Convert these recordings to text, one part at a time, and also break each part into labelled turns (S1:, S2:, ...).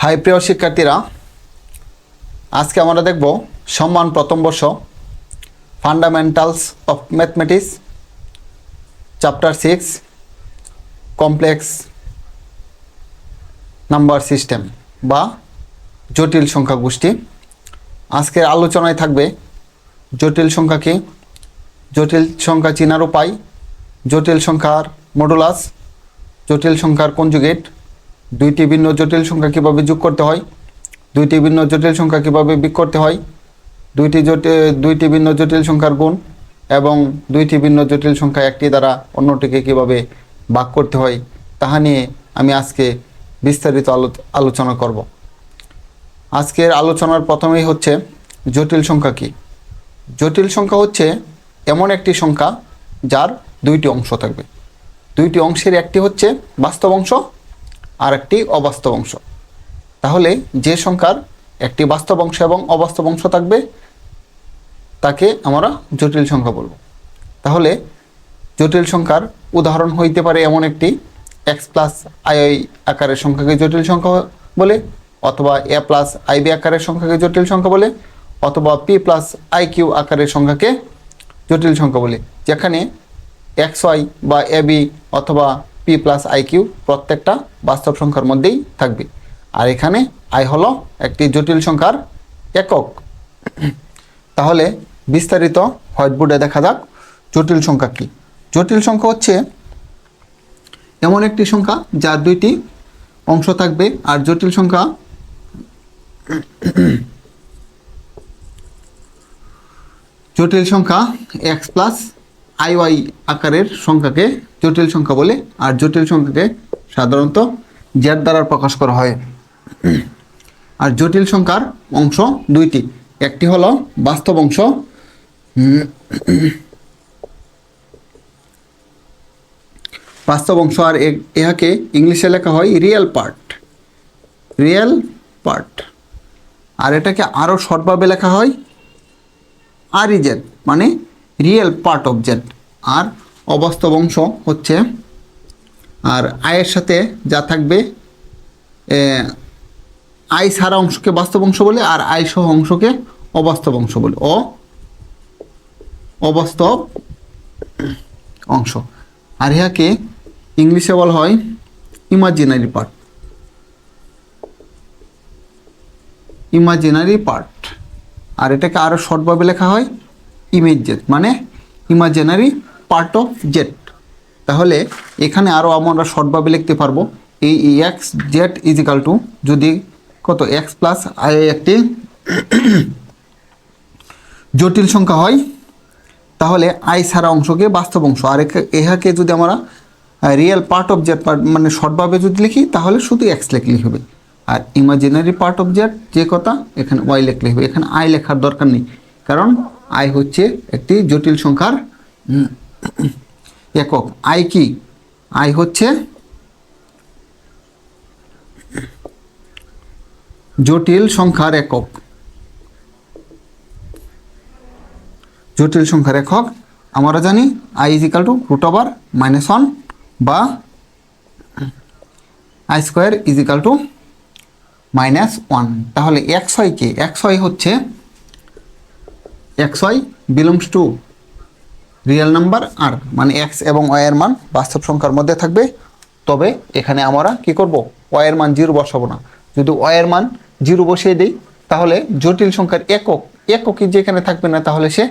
S1: High প্রিয় শিক্ষার্থীরা, আজকে আমরা দেখব সম্মান প্রথম বর্ষ fundamentals of mathematics chapter 6 complex number system বা জটিল সংখ্যা গোষ্ঠী। আজকের আলোচনায় থাকবে জটিল সংখ্যা কি, জটিল সংখ্যা চিনার উপায়, জটিল সংখ্যার মডুলাস, জটিল সংখ্যার কনজুগেট, দুইটি ভিন্ন জটিল সংখ্যা কীভাবে যোগ করতে হয়, দুইটি ভিন্ন জটিল সংখ্যা কীভাবে বিয়োগ করতে হয়, দুইটি ভিন্ন জটিল সংখ্যার গুণ এবং দুইটি ভিন্ন জটিল সংখ্যা একটি দ্বারা অন্যটিকে কীভাবে ভাগ করতে হয় তাহা নিয়ে আমি আজকে বিস্তারিত আলোচনা করব। আজকের আলোচনার প্রথমেই হচ্ছে জটিল সংখ্যা কি। জটিল সংখ্যা হচ্ছে এমন একটি সংখ্যা যার দুইটি অংশ থাকবে। দুইটি অংশের একটি হচ্ছে বাস্তব অংশ আর একটি অবাস্তব অংশ। তাহলে যে সংখ্যার একটি বাস্তব অংশ এবং অবাস্তব অংশ থাকবে তাকে আমরা জটিল সংখ্যা বলব। তাহলে জটিল সংখ্যার উদাহরণ হইতে পারে এমন একটি এক্স প্লাস আই আকারের সংখ্যাকে জটিল সংখ্যা বলে, অথবা এ প্লাস আইবি আকারের সংখ্যাকে জটিল সংখ্যা বলে, অথবা পি প্লাস আই কিউ আকারের সংখ্যাকে জটিল সংখ্যা বলে, যেখানে এক্স ওয়াই বা এ বি অথবা পি প্লাস আই কিউ প্রত্যেকটা বাস্তব সংখ্যার মধ্যেই থাকবে। আর এখানে আই হলো একটি জটিল সংখ্যার একক। তাহলে বিস্তারিত হোয়াইট বোর্ডে দেখা যাক জটিল সংখ্যা কি। জটিল সংখ্যা হচ্ছে এমন একটি সংখ্যা যার দুইটি অংশ থাকবে। আর জটিল সংখ্যা এক্স প্লাস আই ওয়াই আকারের সংখ্যাকে জটিল সংখ্যা বলে। আর জটিল সংখ্যাকে সাধারণত জেড দ্বারা প্রকাশ করা হয়। আর জটিল সংখ্যার অংশ দুইটি, একটি হলো বাস্তব অংশ, আর ইহাকে ইংলিশে লেখা হয় রিয়েল পার্ট। আর এটাকে আরও শর্টভাবে লেখা হয় আরইজেড, মানে রিয়েল পার্ট অফ জেড। আর অবাস্তব অংশ হচ্ছে, আর আয়ের সাথে যা থাকবে, আই ছাড়া অংশকে বাস্তব অংশ বলে আর আই সহ অংশকে অবাস্তব অংশ বলে, অবাস্তব অংশ। আর ইহাকে ইংলিশে বলা হয় ইমাজিনারি পার্ট। আর এটাকে আরও শর্টভাবে লেখা হয় ইমেজ জেড, মানে ইমাজিনারি পার্ট অফ জেড। তাহলে এখানে আরও আমরা শর্টভাবে লিখতে পারবো এই এক্স জেড ইজিক্যাল টু, যদি কত এক্স প্লাস আই একটি জটিল সংখ্যা হয় তাহলে আই ছাড়া অংশকে বাস্তব অংশ, আর ইহাকে যদি আমরা রিয়েল পার্ট অফ জেড মানে শর্টভাবে যদি লিখি তাহলে শুধু এক্স লিখলেই হবে। আর ইমাজিনারি পার্ট অফ জেড যে কথা, এখানে ওয়াই লিখলেই হবে। এখানে আই লেখার দরকার নেই, কারণ আই হচ্ছে একটি জটিল সংখ্যার একক। আই কি? আই হচ্ছে জটিল সংখ্যার একক। জটিল সংখ্যার একক আমরা জানি আই ইজিক্যাল টু √(-1) বা আই স্কোয়ার ইজিক্যাল টু -1। তাহলে এক্স ওয়াই কে? এক্স ওয়াই হচ্ছে, x y belongs to real number আর, মানে এক্স এবং ওয়াই এর মান বাস্তব সংখ্যার মধ্যে থাকবে। তবে এখানে আমরা কি করব, ওয়াই এর মান 0 বসাবো না। যদি ওয়াই এর মান 0 বসিয়ে দিই তাহলে জটিল সংখ্যার এককই যেখানে থাকবে না, তাহলে সে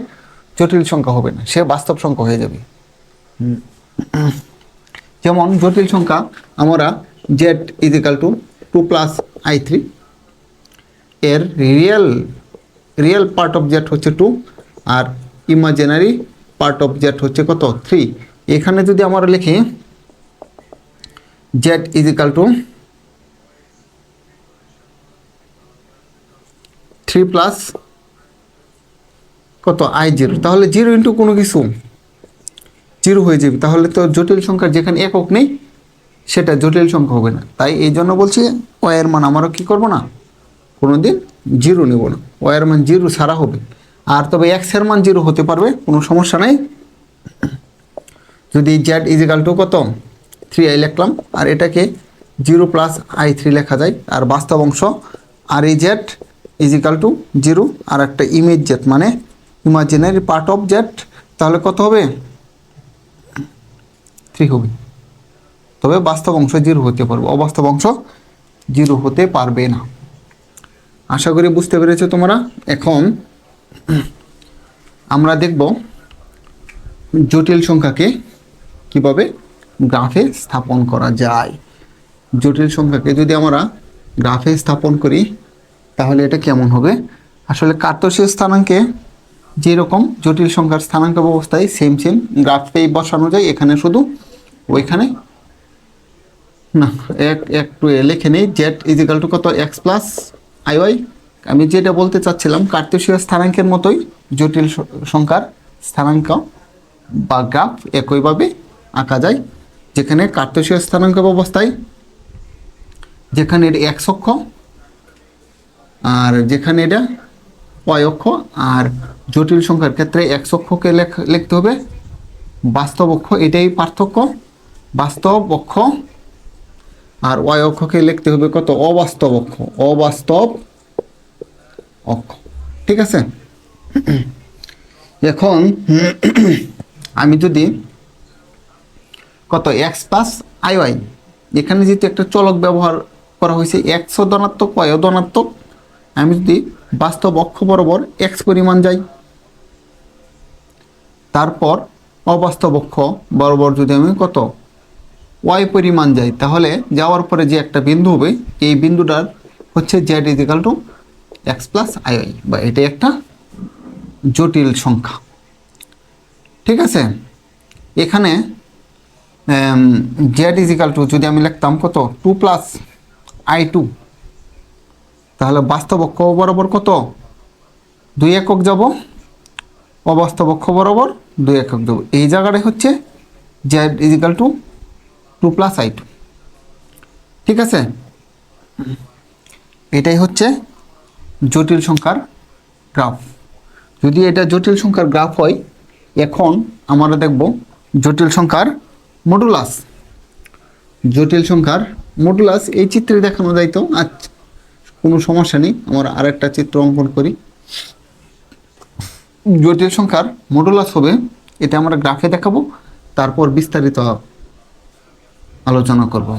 S1: জটিল সংখ্যা হবে না, সে বাস্তব সংখ্যা হয়ে যাবে। যেমন জটিল সংখ্যা আমরা জেড ইজিক্যাল টু 2 + i3, এর রিয়েল পার্ট অফ জেড হচ্ছে 2 আর ইমাজিনারি পার্ট অফ জেড হচ্ছে কত, 3। এখানে যদি আমরা লিখি জেড ইজিক্যাল টু 3 প্লাস কত i0, তাহলে 0 ইন্টু কোনো কিছু 0 হয়ে যাবে। তাহলে তো জটিল সংখ্যার যেখানে একক নেই সেটা জটিল সংখ্যা হবে না। তাই এই জন্য বলছি ওয়াই এর মান আমরা কি করব না, কোনোদিন 0 নেব না, ওয়াই এর মান 0 ছাড়া হবে। আর তবে এক্স এর মান 0 হতে পারবে, কোনো সমস্যা নেই। যদি জেড ইজিক্যাল টু কত 3i লিখলাম, আর এটাকে 0 প্লাস i3 লেখা যায়। আর বাস্তব অংশ আর ই জেড ইজিক্যাল টু 0 আর একটা ইমেজ জেড মানে ইমাজিনারি পার্ট অফ জেড, তাহলে কত হবে 3 হবে। তবে বাস্তব অংশ 0 হতে পারবে, অবাস্তব অংশ 0 হতে পারবে না। আশা করি বুঝতে পেরেছো তোমরা। এখন আমরা দেখব জটিল সংখ্যাকে কিভাবে গ্রাফে স্থাপন করা যায়। জটিল সংখ্যাকে যদি আমরা গ্রাফে স্থাপন করি তাহলে এটা কেমন হবে। আসলে কার্তেশীয় স্থানাঙ্কে যেরকম জটিল সংখ্যার স্থানাঙ্ক ব্যবস্থায় সেম গ্রাফেই বসানো যায়, এখানে শুধু ওইখানে না একটু লিখে নেই জেড ইজিক্যাল টু কত এক্স প্লাস আই ওয়াই। আমি যেটা বলতে চাচ্ছিলাম কার্তেশীয় স্থানাঙ্কের মতোই জটিল সংখ্যার স্থানাঙ্ক বা গ্রাফ একইভাবে আঁকা যায়, যেখানে কার্তেশীয় স্থানাঙ্ক ব্যবস্থায় যেখানে এটা এক্স অক্ষ আর যেখানে এটা ওয়াই অক্ষ, আর জটিল সংখ্যার ক্ষেত্রে এক্স অক্ষকে লিখতে হবে বাস্তব অক্ষ, এটাই পার্থক্য। বাস্তব অক্ষ আর ওয়াই অক্ষকে লিখতে হবে কত অবাস্তব অক্ষ, অবাস্তব অক্ষ। ঠিক আছে। এখন আমি যদি কত এক্স প্লাস আই ওয়াই, এখানে যেহেতু একটা চলক ব্যবহার করা হয়েছে এক্সও ধনাত্মক ওয়াইও ধনাত্মক, আমি যদি বাস্তব অক্ষ বরাবর এক্স পরিমাণ যাই, তারপর অবাস্তব অক্ষ বরাবর যদি আমি কত ওয়াই পরিমাণ যাই, তাহলে যাওয়ার পরে যে একটা বিন্দু হবে এই বিন্দুটার হচ্ছে Z is equal to x plus i Y, বা এটাই একটা জটিল সংখ্যা। ঠিক আছে। এখানে জেড ইজিক্যাল টু যদি আমি লিখতাম কত 2 প্লাস i2, তাহলে বাস্তব অক্ষ বরাবর কত 2 একক যাব, অবাস্তব অক্ষ বরাবর 2 একক যাব। এই জায়গাটায় হচ্ছে Z is equal to 2 plus i2। ঠিক আছে। এটাই হচ্ছে জটিল সংখ্যার গ্রাফ। যদি এটা জটিল সংখ্যার গ্রাফ হয়, এখন আমরা দেখব জটিল সংখ্যার মডুলাস। জটিল সংখ্যার মডুলাস এই চিত্রে দেখানো যাইতো, আচ্ছা কোনো সমস্যা নেই, আমরা আরেকটা চিত্র অঙ্কন করি। জটিল সংখ্যার মডুলাস হবে, এটা আমরা গ্রাফে দেখাবো, তারপর বিস্তারিত আলোচনা করব।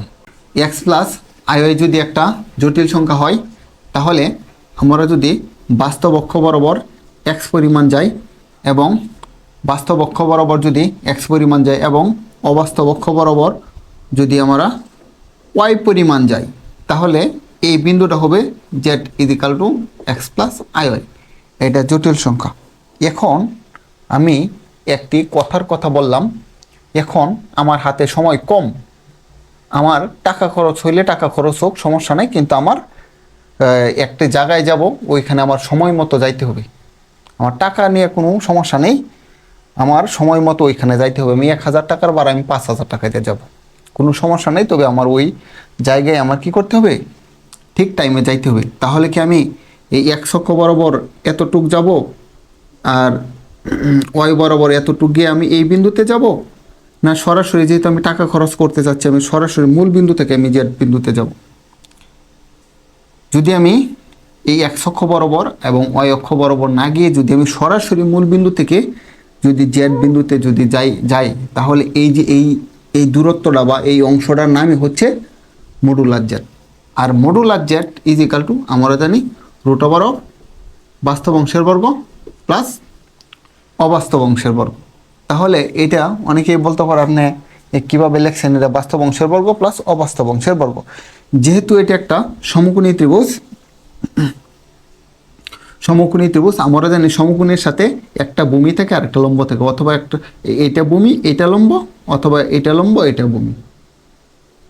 S1: এক্স প্লাস আই ওয়াই যদি একটা জটিল সংখ্যা হয়, তাহলে আমরা যদি বাস্তব অক্ষ বরাবর এক্স পরিমাণ যাই এবং বাস্তব অক্ষ বরাবর যদি এক্স পরিমাণ যায় এবং অবাস্তব অক্ষ বরাবর যদি আমরা ওয়াই পরিমাণ যাই, তাহলে এই বিন্দুটা হবে Z is equal to x plus i Y. এটা জটিল সংখ্যা। এখন আমি একটি কথার কথা বললাম, এখন আমার হাতে সময় কম, আমার টাকা খরচ হইলে টাকা খরচ হোক সমস্যা নাই, কিন্তু আমার একটা জায়গায় যাব, ওইখানে আমার সময় মতো যাইতে হবে। আমার টাকা নিয়ে কোনো সমস্যা নেই, আমার সময় মতো ওইখানে যাইতে হবে। আমি 1000 টাকার বার আমি 5000 টাকাতে যাব, কোনো সমস্যা নেই, তবে আমার ওই জায়গায় আমার কি করতে হবে ঠিক টাইমে যাইতে হবে। তাহলে কি আমি এই এক্স অক্ষ বরাবর এতটুক যাব আর ওয়াই বরাবর এতটুক গিয়ে আমি এই বিন্দুতে যাব, না সরাসরি যেহেতু আমি টাকা খরচ করতে চাচ্ছি আমি সরাসরি মূল বিন্দু থেকে আমি জেড বিন্দুতে যাব। যদি আমি এই এক্স অক্ষ বরাবর এবং ওয়াই অক্ষ বরাবর না গিয়ে যদি আমি সরাসরি মূল বিন্দু থেকে যদি জেড বিন্দুতে যদি যাই, তাহলে এই যে এই দূরত্বটা বা এই অংশটার নামই হচ্ছে মডুলার জেড। আর modular Z is equal to আমরা জানি রুট ওভার অফ বাস্তব অংশের বর্গ প্লাস অবাস্তব অংশের বর্গ। তাহলে এটা অনেকেই বলতে পারে আপনি কীভাবে লিখছেন, এটা বাস্তব অংশের বর্গ প্লাস অবাস্তব অংশের বর্গ। যেহেতু এটা একটা সমকোণী ত্রিভুজ, সমকোণী ত্রিভুজ আমরা জানি সমকোণের সাথে একটা ভূমি থেকে আরেকটা লম্ব থেকে, অথবা একটা এটা ভূমি এটা লম্ব, অথবা এটা লম্ব এটা ভূমি।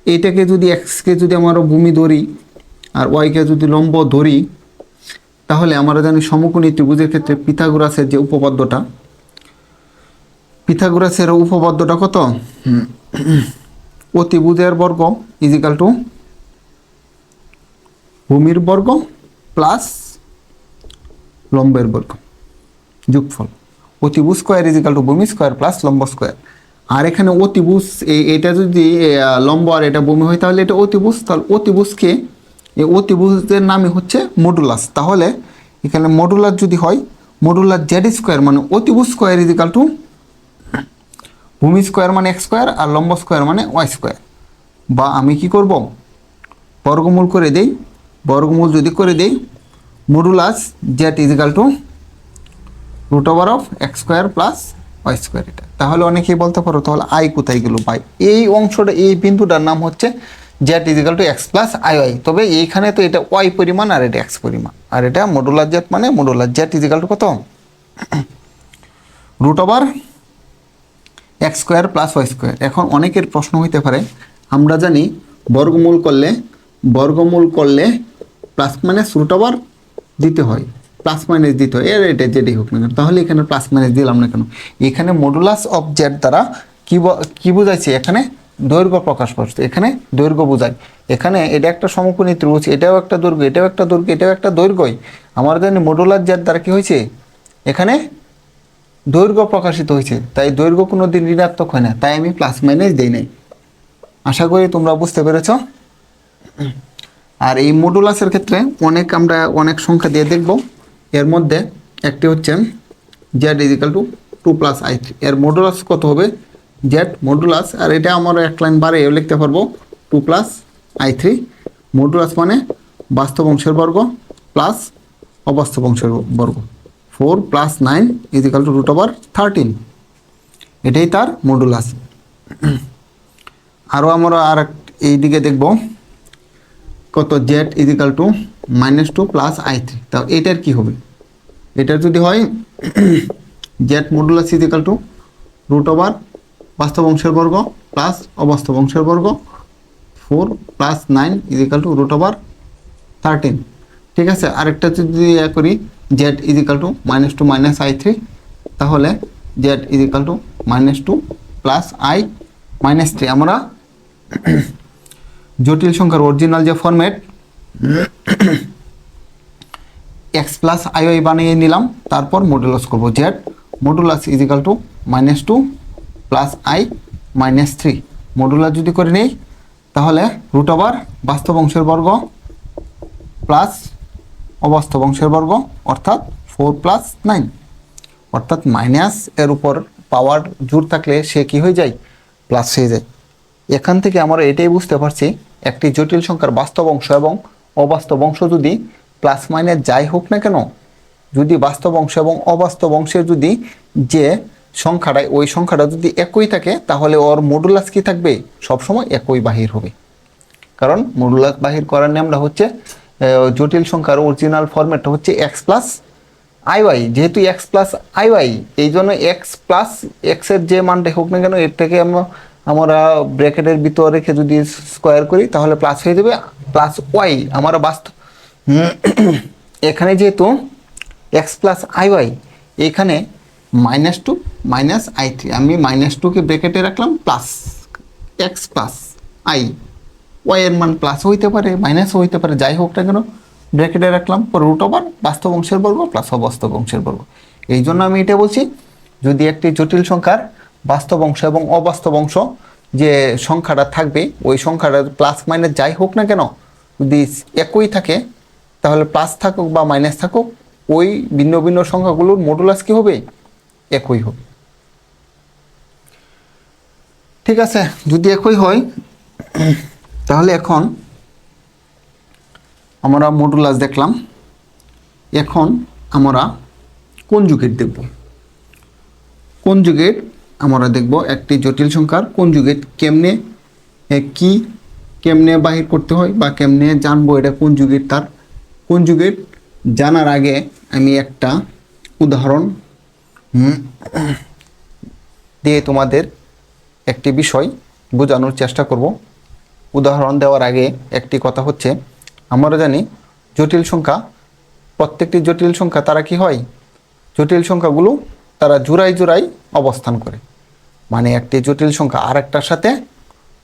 S1: এইটাকে যদি এক্সকে যদি আমরা ভূমি ধরি আর ওয়াইকে যদি লম্ব ধরি, তাহলে আমরা জানি সমকোণী ত্রিভুজের ক্ষেত্রে পিথাগোরাসের যে উপপাদ্যটা, পিথাগোরাসের উপপাদ্যটা কত, অতিভুজের বর্গ ইজিক্যাল টু ভূমির বর্গ প্লাস লম্বের বর্গ যোগফল। অতিভুজ স্কোয়ার ইজিক্যাল টু ভূমি স্কোয়ার প্লাস লম্ব স্কোয়ার। আর এখানে অতিভুজ এটা যদি লম্ব আর এটা ভূমি হয় তাহলে এটা অতিভুজ, তাহলে অতিভুজকে এই অতিভুজের নামই হচ্ছে মডুলাস। তাহলে এখানে মডুলাস যদি হয় মডুলাস জেড স্কোয়ার মানে অতিভুজ স্কোয়ার ইজিক্যাল টু ভূমি স্কোয়ার মানে এক্স স্কোয়ার আর লম্ব স্কোয়ার মানে ওয়াই স্কোয়ার। বা আমি কি করব, বর্গমূল করে দেই, বর্গমূল যদি করে দেই modulus Z is equal to root over of X square plus Y square. এটা তাহলে অনেকেই বলতে পারো তাহলে আই কোথায় গেল ভাই? এই অংশটা এই বিন্দুটার নাম হচ্ছে Z is equal to x plus i Y. তবে এইখানে তো এটা ওয়াই পরিমাণ আর এটা এক্স পরিমাণ, আর এটা মডুলাস জেড মানে মডুলাস জেড ইজিক্যাল টু কত root over x square plus Y square. এখন অনেকের প্রশ্ন হইতে পারে, আমরা জানি বর্গমূল করলে প্লাস মাইনাস রুট ওভার দিতে হয়, প্লাস মাইনাস দিতে হয়, এর এটা যেটাই হোক না কেন, তাহলে এখানে প্লাস মাইনাস দিলাম না কেন? এখানে মডুলাস অফ জেড দ্বারা কি বোঝাইছে? এখানে দৈর্ঘ্য প্রকাশ করছে, এখানে দৈর্ঘ্য বোঝায়। এখানে এটা একটা সমকোণী ত্রিভুজ, এটাও একটা দৈর্ঘ্য, এটাও একটা দৈর্ঘ্য, এটাও একটা দৈর্ঘ্যই। আমরা জানি মডুলাস জেড দ্বারা কি হয়েছে? এখানে দৈর্ঘ্য প্রকাশিত হয়েছে, তাই দৈর্ঘ্য কোনো দিন ঋণাত্মক হয় না, তাই আমি প্লাস মাইনাস দিই নাই। আশা করি তোমরা বুঝতে পেরেছ। আর এই মডুলাসের ক্ষেত্রে আমরা অনেক সংখ্যা দিয়ে দেখব। এর মধ্যে একটি হচ্ছে Z is equal to 2 plus i three. এর মডুলাস কত হবে? জেড মডুলাস, আর এটা আমরা এক লাইন বাড়িয়ে লিখতে পারবো 2 প্লাস আই থ্রি। মডুলাস মানে বাস্তব অংশের বর্গ প্লাস অবাস্তব অংশের বর্গ। 4 plus 9 is equal to root over 13, এটাই তার মডুলাস। আরও আমরা এই দিকে দেখব কত, z is equal to -2 plus i three. তাও এটার কি হবে? এটার যদি হয় z modulus is equal to root over বাস্তব অংশের বর্গ প্লাস অবাস্তব অংশের বর্গ 4 plus 9 is equal to root over 13। ঠিক আছে, আরেকটা যদি করি z is equal to -2 minus i three, তাহলে z is equal to -2 plus i minus three. আমরা জটিল সংখ্যার অরিজিনাল যে format x plus i Y বানিয়ে নিলাম, তারপর মডুলাস করব। Z modulus is equal to -2 plus i minus three. Modulus যদি করে নেই তাহলে রুট ওভার বাস্তব অংশের বর্গ প্লাস অবাস্তব অংশের বর্গ অর্থাৎ 4 প্লাস 9, অর্থাৎ মাইনাস এর উপর পাওয়ার জোর থাকলে সে কি হয়ে যায়? প্লাস হয়ে যায়। এখান থেকে আমরা এটাই বুঝতে পারছি একটি জটিল সংখ্যার বাস্তব অংশ এবং অবাস্তব অংশ যদি প্লাস মাইনাস যাই হোক না কেন, যদি বাস্তব অংশ এবং অবাস্তব অংশের যদি যে সংখ্যাটা ওই সংখ্যাটা যদি একই থাকে তাহলে ওর মডুলাস কি থাকবে? সবসময় একই বাহির হবে। কারণ মডুলাস বাহির করার নিয়মটা হচ্ছে জটিল সংখ্যার অরিজিনাল ফরম্যাটটা হচ্ছে এক্স প্লাস আই ওয়াই। যেহেতু এক্স প্লাস আই ওয়াই, এই জন্য এক্স প্লাস এক্সের যে মানটা হোক না কেন এটাকে আমরা ব্র্যাকেটের ভিতর রেখে যদি স্কোয়ার করি তাহলে প্লাস হয়ে যাবে প্লাস ওয়াই। আমরা বাস্তব এখানে যেহেতু এক্স প্লাস আই ওয়াই, এখানে -2 মাইনাস আই থ্রি, আমি -2কে ব্র্যাকেটে রাখলাম plus x plus i Y এর মান প্লাস হইতে পারে মাইনাসও হইতে পারে, যাই হোক না কেন ব্র্যাকেটে রাখলাম, পর রুট ওভার বাস্তব অংশের বর্গ প্লাস অবাস্তব অংশের বর্গ। এই জন্য আমি এটা বলছি, যদি একটি জটিল সংখ্যার বাস্তব অংশ এবং অবাস্তব অংশ যে সংখ্যাটা থাকবে ওই সংখ্যাটা প্লাস মাইনাস যাই হোক না কেন যদি একই থাকে তাহলে প্লাস থাকুক বা মাইনাস থাকুক ওই ভিন্ন ভিন্ন সংখ্যাগুলোর মডুলাস কি হবে? একই হবে। ঠিক আছে, যদি একই হয় তাহলে এখন আমরা মডুলাস দেখলাম, এখন আমরা কনজুগেট দেখব। কনজুগেট আমরা দেখব একটি জটিল সংখ্যার কনজুগেট কেমনে বাহির করতে হয় বা কেমনে জানবো এটা কনজুগেট। তার কনজুগেট জানার আগে আমি একটা উদাহরণ দিয়ে তোমাদের একটি বিষয় বোঝানোর চেষ্টা করব। উদাহরণ দেওয়ার আগে একটি কথা হচ্ছে, আমরা জানি জটিল সংখ্যা, প্রত্যেকটি জটিল সংখ্যা তারা কি হয়? জটিল সংখ্যাগুলো তারা জোড়ায় জোড়ায় অবস্থান করে, মানে একটি জটিল সংখ্যা আর একটার সাথে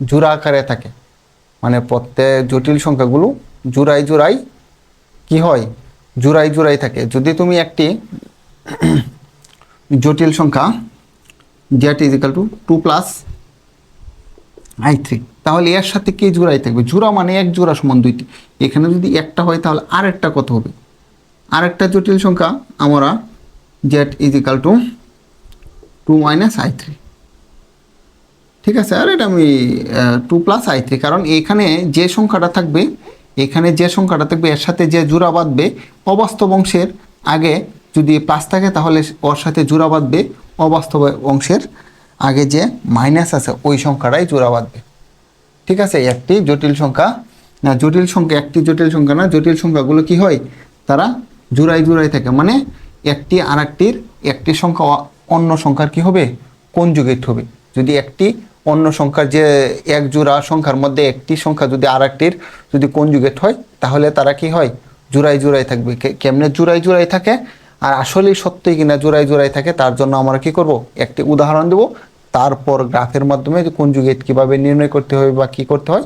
S1: জোড়া আকারে থাকে, মানে প্রত্যেক জটিল সংখ্যাগুলো জোড়ায় জোড়ায় কি হয়? জোড়ায় জোড়ায় থাকে। যদি তুমি একটি জটিল সংখ্যা Z is equal to 2 + i3। তাহলে এর সাথে কে জোড়াই থাকবে? জোড়া মানে এক জোড়া সমান 2টি। এখানে যদি একটা হয় তাহলে আরেকটা কত হবে? আরেকটা জটিল সংখ্যা আমরা Z is equal to 2 - i3। ঠিক আছে, আর এটা আমি 2 + i3, কারণ এখানে যে সংখ্যাটা থাকবে এর সাথে যে জোড়া বাঁধবে অবাস্তব অংশের আগে যদি প্লাস থাকে তাহলে ওর সাথে জোড়া বাঁধবে অবাস্তব অংশের আগে যে মাইনাস আছে ওই সংখ্যাটাই জোড়া বাঁধবে। ঠিক আছে, একটি জটিল সংখ্যা না, জটিল সংখ্যাগুলো কি হয়? তারা জোড়ায় থাকে, মানে একটি আরেকটির একটি সংখ্যা অন্য সংখ্যার কি হবে? কনজুগেট হবে। যদি একটি অন্য সংখ্যার যে এক জোড়া সংখ্যার মধ্যে একটি সংখ্যা যদি আরেকটির যদি কনজুগেট হয় তাহলে তারা কি হয়? জোড়ায় থাকবে। কেমনে জোড়ায় থাকে আর আসলেই সত্যিই কিনা জোড়ায় থাকে তার জন্য আমরা কি করব? একটি উদাহরণ দেব, তারপর গ্রাফের মাধ্যমে কনজুগেট কিভাবে নির্ণয় করতে হবে বা কি করতে হয়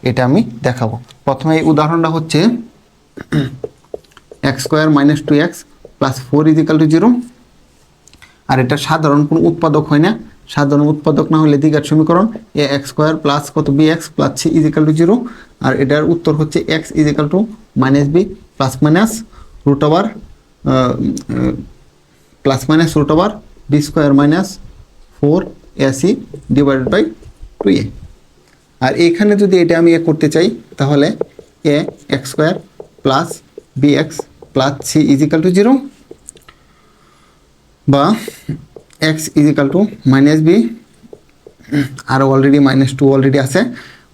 S1: এটা আমি দেখাবো। প্রথমে এই উদাহরণটা হচ্ছে x² - 2x + 4 = 0। আর এটা সাধারণ কোনো উৎপাদক হয় না। সাধারণ উৎপাদক না হলে দ্বিঘাত সমীকরণ ax² + কত bx + c = 0। আর এটার উত্তর হচ্ছে x = -b ±√b² - 4ac / 2a। আর এখানে যদি এটা আমি করতে চাই তাহলে ax² + bx + c = 0 বা x = -b, আর অলরেডি -2 অলরেডি আছে,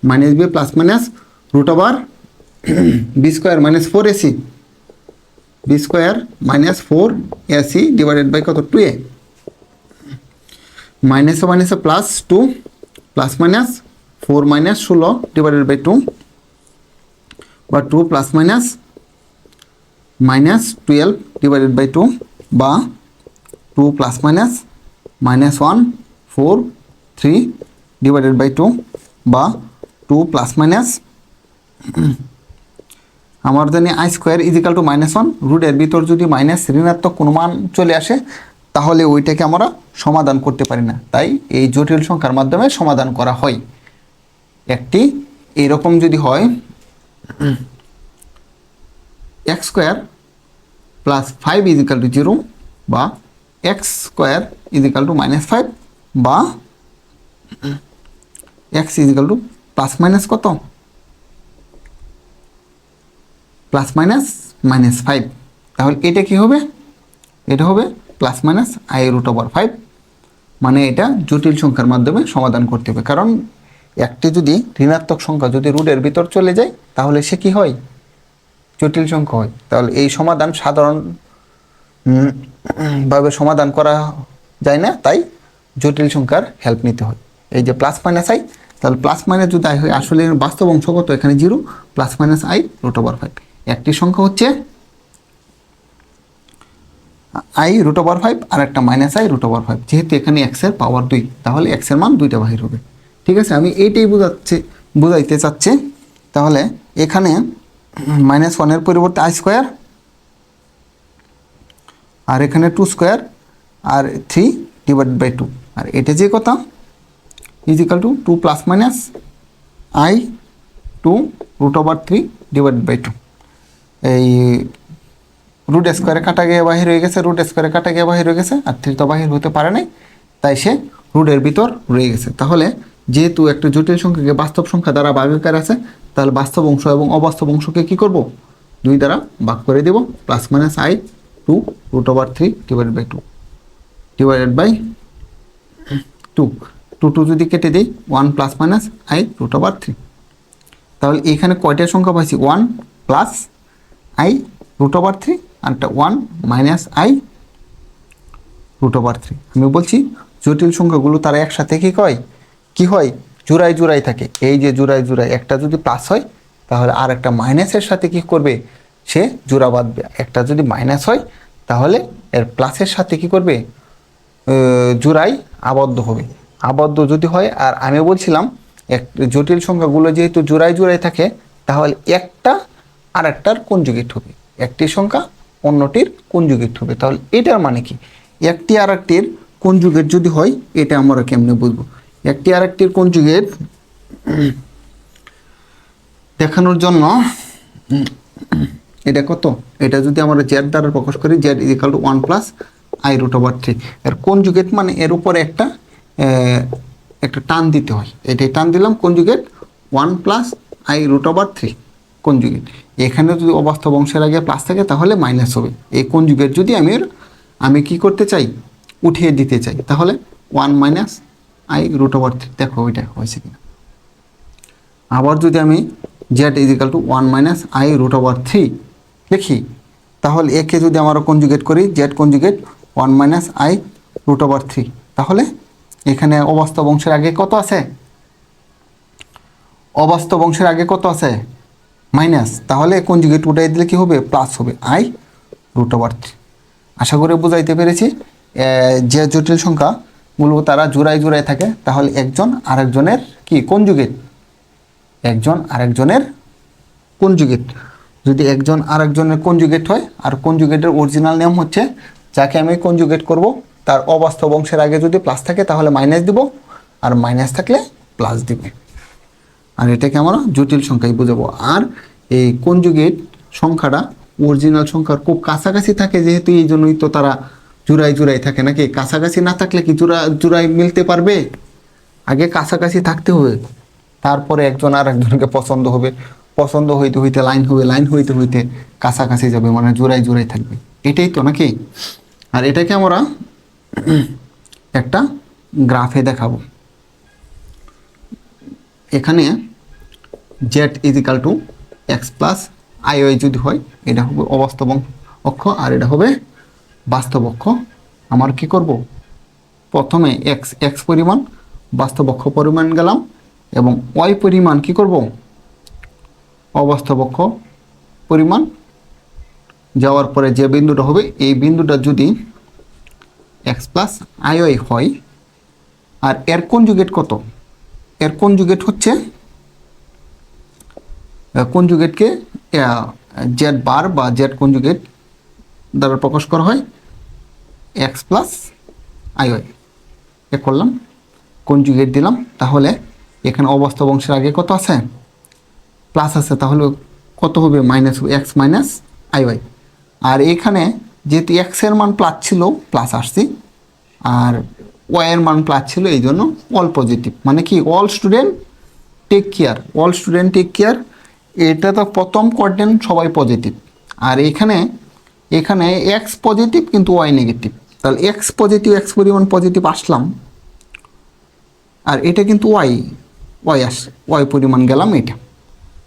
S1: -b ±√b² - 4ac / কত 2a। মাইনাসে +2 +4 - 16 / 2 বা 2 ± -12 / 2 বা 2 ± -1 4 3 / 2 বা 2 ± আমার জানি i² = -1। রুটের ভিতর যদি মাইনাস ঋণাত্মক কোনো মান চলে আসে তাহলে ওইটাকে আমরা সমাধান করতে পারি না, তাই এই জটিল সংখ্যার মাধ্যমে সমাধান করা হয়। একটি এরকম যদি হয় x² + 5 = 0 বা x² = -5 বা x ± কত ±5, তাহলে এটা কি হবে? এটা হবে ±i√5। মানে এটা জটিল সংখ্যার মাধ্যমে সমাধান করতে হবে, কারণ একটি যদি ঋণাত্মক সংখ্যা যদি রুটের ভিতর চলে যায় তাহলে সে কি হয়? জটিল সংখ্যা হয়। তাহলে এই সমাধান সাধারণ ভাবে সমাধান করা যায় না, তাই জটিল সংখ্যার হেল্প নিতে হয়। এই যে +-i, তাহলে + যদি i হয় আসলে বাস্তব অংশ কত? এখানে 0 +-i√5। একটি সংখ্যা হচ্ছে i√5 আর একটা -i√5। যেহেতু এখানে x এর পাওয়ার 2 তাহলে x এর মান 2টা বাহির হবে। ঠিক আছে, আমি এইটাই বুঝাইতে চাচ্ছি। তাহলে এখানে -1 এর পরিবর্তে i² আর এখানে 2² আর 3 / 2, আর এটা যে কথা = 2 ± i2√3 / 2। এই √² কাটা গিয়ে বাহির হয়ে গেছে, আর 3 তো বাহির হতে পারে নাই, তাই সে রুটের ভিতর রয়ে গেছে। তাহলে যেহেতু একটা জটিল সংখ্যাকে বাস্তব সংখ্যা দ্বারা ভাগাকার আছে, তাহলে বাস্তব অংশ এবং অবাস্তব অংশকে কি করব? 2 দ্বারা ভাগ করে দেব। +-i2√3 / 2 2 যদি কেটে দিই 1 ± i√3। তাহলে এখানে কয়টা সংখ্যা পাইছি? 1 + i√3 আর একটা 1 - i√3। আমি বলছি জটিল সংখ্যাগুলো তারা একসাথে কি হয়? জোড়ায় থাকে। এই যে জোড়ায় একটা যদি প্লাস হয় তাহলে আর একটা মাইনাসের সাথে কি করবে? সে জোড়া বাঁধবে। একটা যদি মাইনাস হয় তাহলে এর প্লাসের সাথে কি করবে? জোড়ায় আবদ্ধ হবে। আবদ্ধ যদি হয়, আর আমি বলছিলাম জটিল সংখ্যাগুলো যেহেতু জোড়ায় থাকে তাহলে একটা আর একটার কনজুগেট হবে, একটি সংখ্যা অন্যটির কনজুগেট হবে। তাহলে এটার মানে কি? একটি আর একটির কনজুগেট যদি হয় এটা আমরা কেমনে বুঝবো? একটি আরেকটির কনজুগেট দেখানোর জন্য এটা কত, এটা যদি আমরা জেড দ্বারা প্রকাশ করি, Z is equal to 1 plus i root over 3। এর কনজুগেট মানে এর উপরে একটা টান দিতে হয়, এটাই টান দিলাম, conjugate 1 plus i root over 3 conjugate. এখানে যদি অবাস্তব অংশের আগে প্লাস থাকে তাহলে মাইনাস হবে। এই কনজুগেট যদি আমি কি করতে চাই, উঠিয়ে দিতে চাই, তাহলে 1 মাইনাস আই রুট ওভার 3। দেখো ওইটা হয়েছে কিনা। আবার যদি আমি Z is equal to 1 minus i root over 3 লিখি, তাহলে একে যদি আমরা কনজুগেট করি, Z conjugate 1 minus i root over 3, তাহলে এখানে অবাস্তব অংশের আগে কত আছে? অবাস্তব অংশের আগে কত আছে? মাইনাস। তাহলে কনজুগেট উঠাই দিলে কি হবে? প্লাস হবে আই রুট ওভার 3। আশা করে বুঝাইতে পেরেছি। যে জটিল সংখ্যাগুলো তারা জোড়ায় জোড়ায় থাকে, তাহলে একজন আরেকজনের কি কনজুগেট, একজন আরেকজনের কনজুগেট। যদি একজন আরেকজনের কনজুগেট হয়, আর কনজুগেটের অরিজিনাল নিয়ম হচ্ছে যাকে আমি কনজুগেট করব তার অবাস্তব অংশের আগে যদি প্লাস থাকে তাহলে মাইনাস দিব, আর মাইনাস থাকলে প্লাস দিবে। আর এটাকে আমরা জটিল সংখ্যায় বুঝাবো। আর এই কনজুগেট সংখ্যাটা অরিজিনাল সংখ্যার খুব কাছাকাছি থাকে, যেহেতু এই জন্যই তো তারা জোড়ায় জোড়ায় থাকে, নাকি? কাছাকাছি না থাকলে কি জোড়ায় মিলতে পারবে? আগে কাছাকাছি থাকতে হবে, তারপরে একজন আর একজনকে পছন্দ হবে, পছন্দ হইতে হইতে লাইন হবে, লাইন হইতে হইতে কাছাকাছি যাবে, মানে জোড়ায় জোড়ায় থাকবে। এটাই তো, নাকি? আর এটাকে আমরা একটা গ্রাফে দেখাবো। এখানে Z is equal to x plus i Y যদি হয়, এটা হবে অবাস্তব অক্ষ, আর এটা হবে বাস্তব অক্ষ। আমার কি করব? প্রথমে এক্স পরিমাণ বাস্তব অক্ষ পরিমাণ গেলাম, এবং ওয়াই পরিমাণ কি করব? অবাস্তব অক্ষ পরিমাণ যাওয়ার পরে যে বিন্দুটা হবে, এই বিন্দুটা যদি এক্স প্লাস আই ওয়াই হয়, আর এর কনজুগেট কত? এর কনজুগেট হচ্ছে, কনজুগেটকে জেড বার বা জেড কনজুগেট দ্বারা প্রকাশ করা হয় এক্স প্লাস আই ওয়াই। এ করলাম, কনজুগেট দিলাম, তাহলে এখানে অবাস্তব অংশের আগে কত আছে? প্লাস আছে, তাহলে কত হবে? মাইনাস হবে, এক্স মাইনাস আই ওয়াই। আর এখানে যেহেতু এক্সের মান প্লাস ছিল, প্লাস আসছি, আর ওয়াইয়ের মান প্লাস ছিল, এই জন্য অল পজিটিভ। মানে কি? All student take care, all student take care. এটা তো প্রথম কোয়াড্রেন্ট সবাই পজিটিভ, আর এখানে এক্স পজিটিভ কিন্তু ওয়াই নেগেটিভ। তাহলে এক্স পজিটিভ, এক্স পরিমাণ পজিটিভ আসলাম, আর এটা কিন্তু ওয়াই পরিমাণ গেলাম এটা।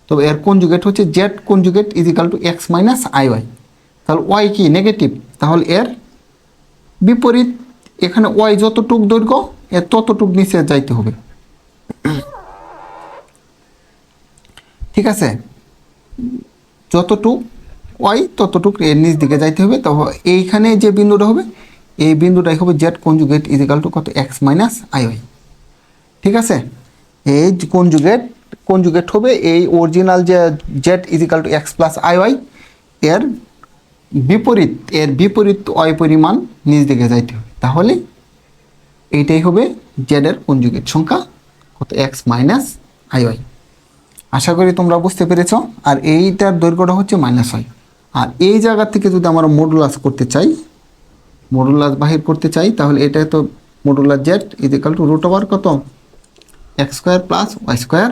S1: তবে এর কনজুগেট হচ্ছে Z conjugate is equal to x minus i Y. তাহলে ওয়াই কি? নেগেটিভ। তাহলে এর বিপরীত, এখানে ওয়াই যতটুক দৈর্ঘ্য এর ততটুক নিচে যাইতে হবে, ঠিক আছে? যতটুক ওয়াই ততটুক এর নিচ দিকে যাইতে হবে। তো এইখানে যে বিন্দুটা হবে, এই বিন্দুটাই হবে Z conjugate is equal to কত? এক্স মাইনাস আই ওয়াই, ঠিক আছে? এই কনজুগেট হবে এই অরিজিনাল যে Z is equal to x plus i Y, এর বিপরীত ওয়াই পরিমাণ নিচ দিকে যাইতে হবে, তাহলে এইটাই হবে জেডের কনজুগেট সংখ্যা কত? X minus i y. আশা করি তোমরা বুঝতে পেরেছ। আর এইটার দৈর্ঘ্যটা হচ্ছে মাইনাস ওয়াই। আর এই জায়গা থেকে যদি আমরা মডুলাস করতে চাই, মডুলাস বাহির করতে চাই, তাহলে এটা তো modulus z is equal to root over কত? X square plus Y square.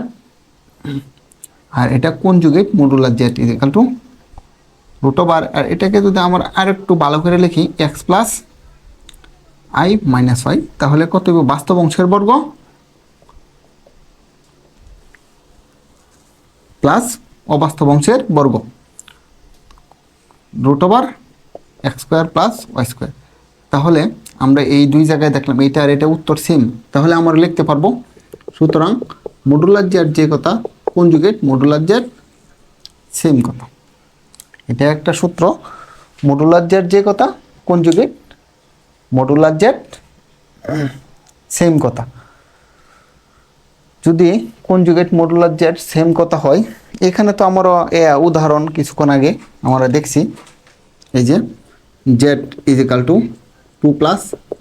S1: আর এটা conjugate modulus z is equal to root over, আর এটাকে যদি আমরা আরেকটু ভালো করে লিখি, x plus i minus y, তাহলে কত হবে? বাস্তব অংশের বর্গ প্লাস অবাস্তব অংশের বর্গ, root over x square plus Y square. তাহলে আমরা এই দুই জায়গায় দেখলাম এইটা আর এটা উত্তর সেম, তাহলে আমরা লিখতে পারবো। সুতরাং মডুলাস জেড যে কথা, কনজুগেট মডুলাস জেড সেম কথা। এটা একটা সূত্র, মডুলাস জেড যে কথা, কনজুগেট মডুলাস জেড সেম কথা। যদি কনজুগেট মডুলাস জেড সেম কথা হয়, এখানে তো আমরা উদাহরণ কিছুক্ষণ আগে আমরা দেখছি, এই যে Z is equal to 2 plus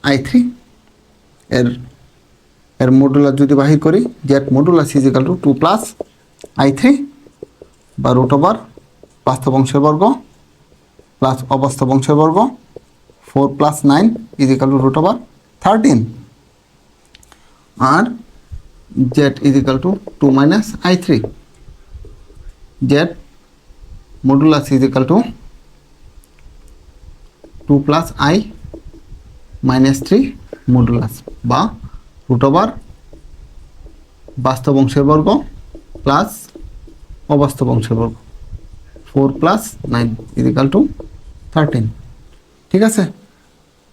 S1: I 3 এর এর মডুলাস যদি বাহির করি, Z modulus is equal to 2 plus i3 বা রুট ওভার বাস্তব অংশের বর্গ প্লাস অবাস্তব অংশের বর্গ 4 plus 9 is equal to root over 13 আর Z is equal to 2 minus i3 Z modulus is equal to 2 plus i minus 3 modulus বা root over বাস্তব অংশের বর্গ প্লাস অবাস্তব অংশের বর্গ 4 প্লাস 9 ইজ ইকাল টু 13। ঠিক আছে,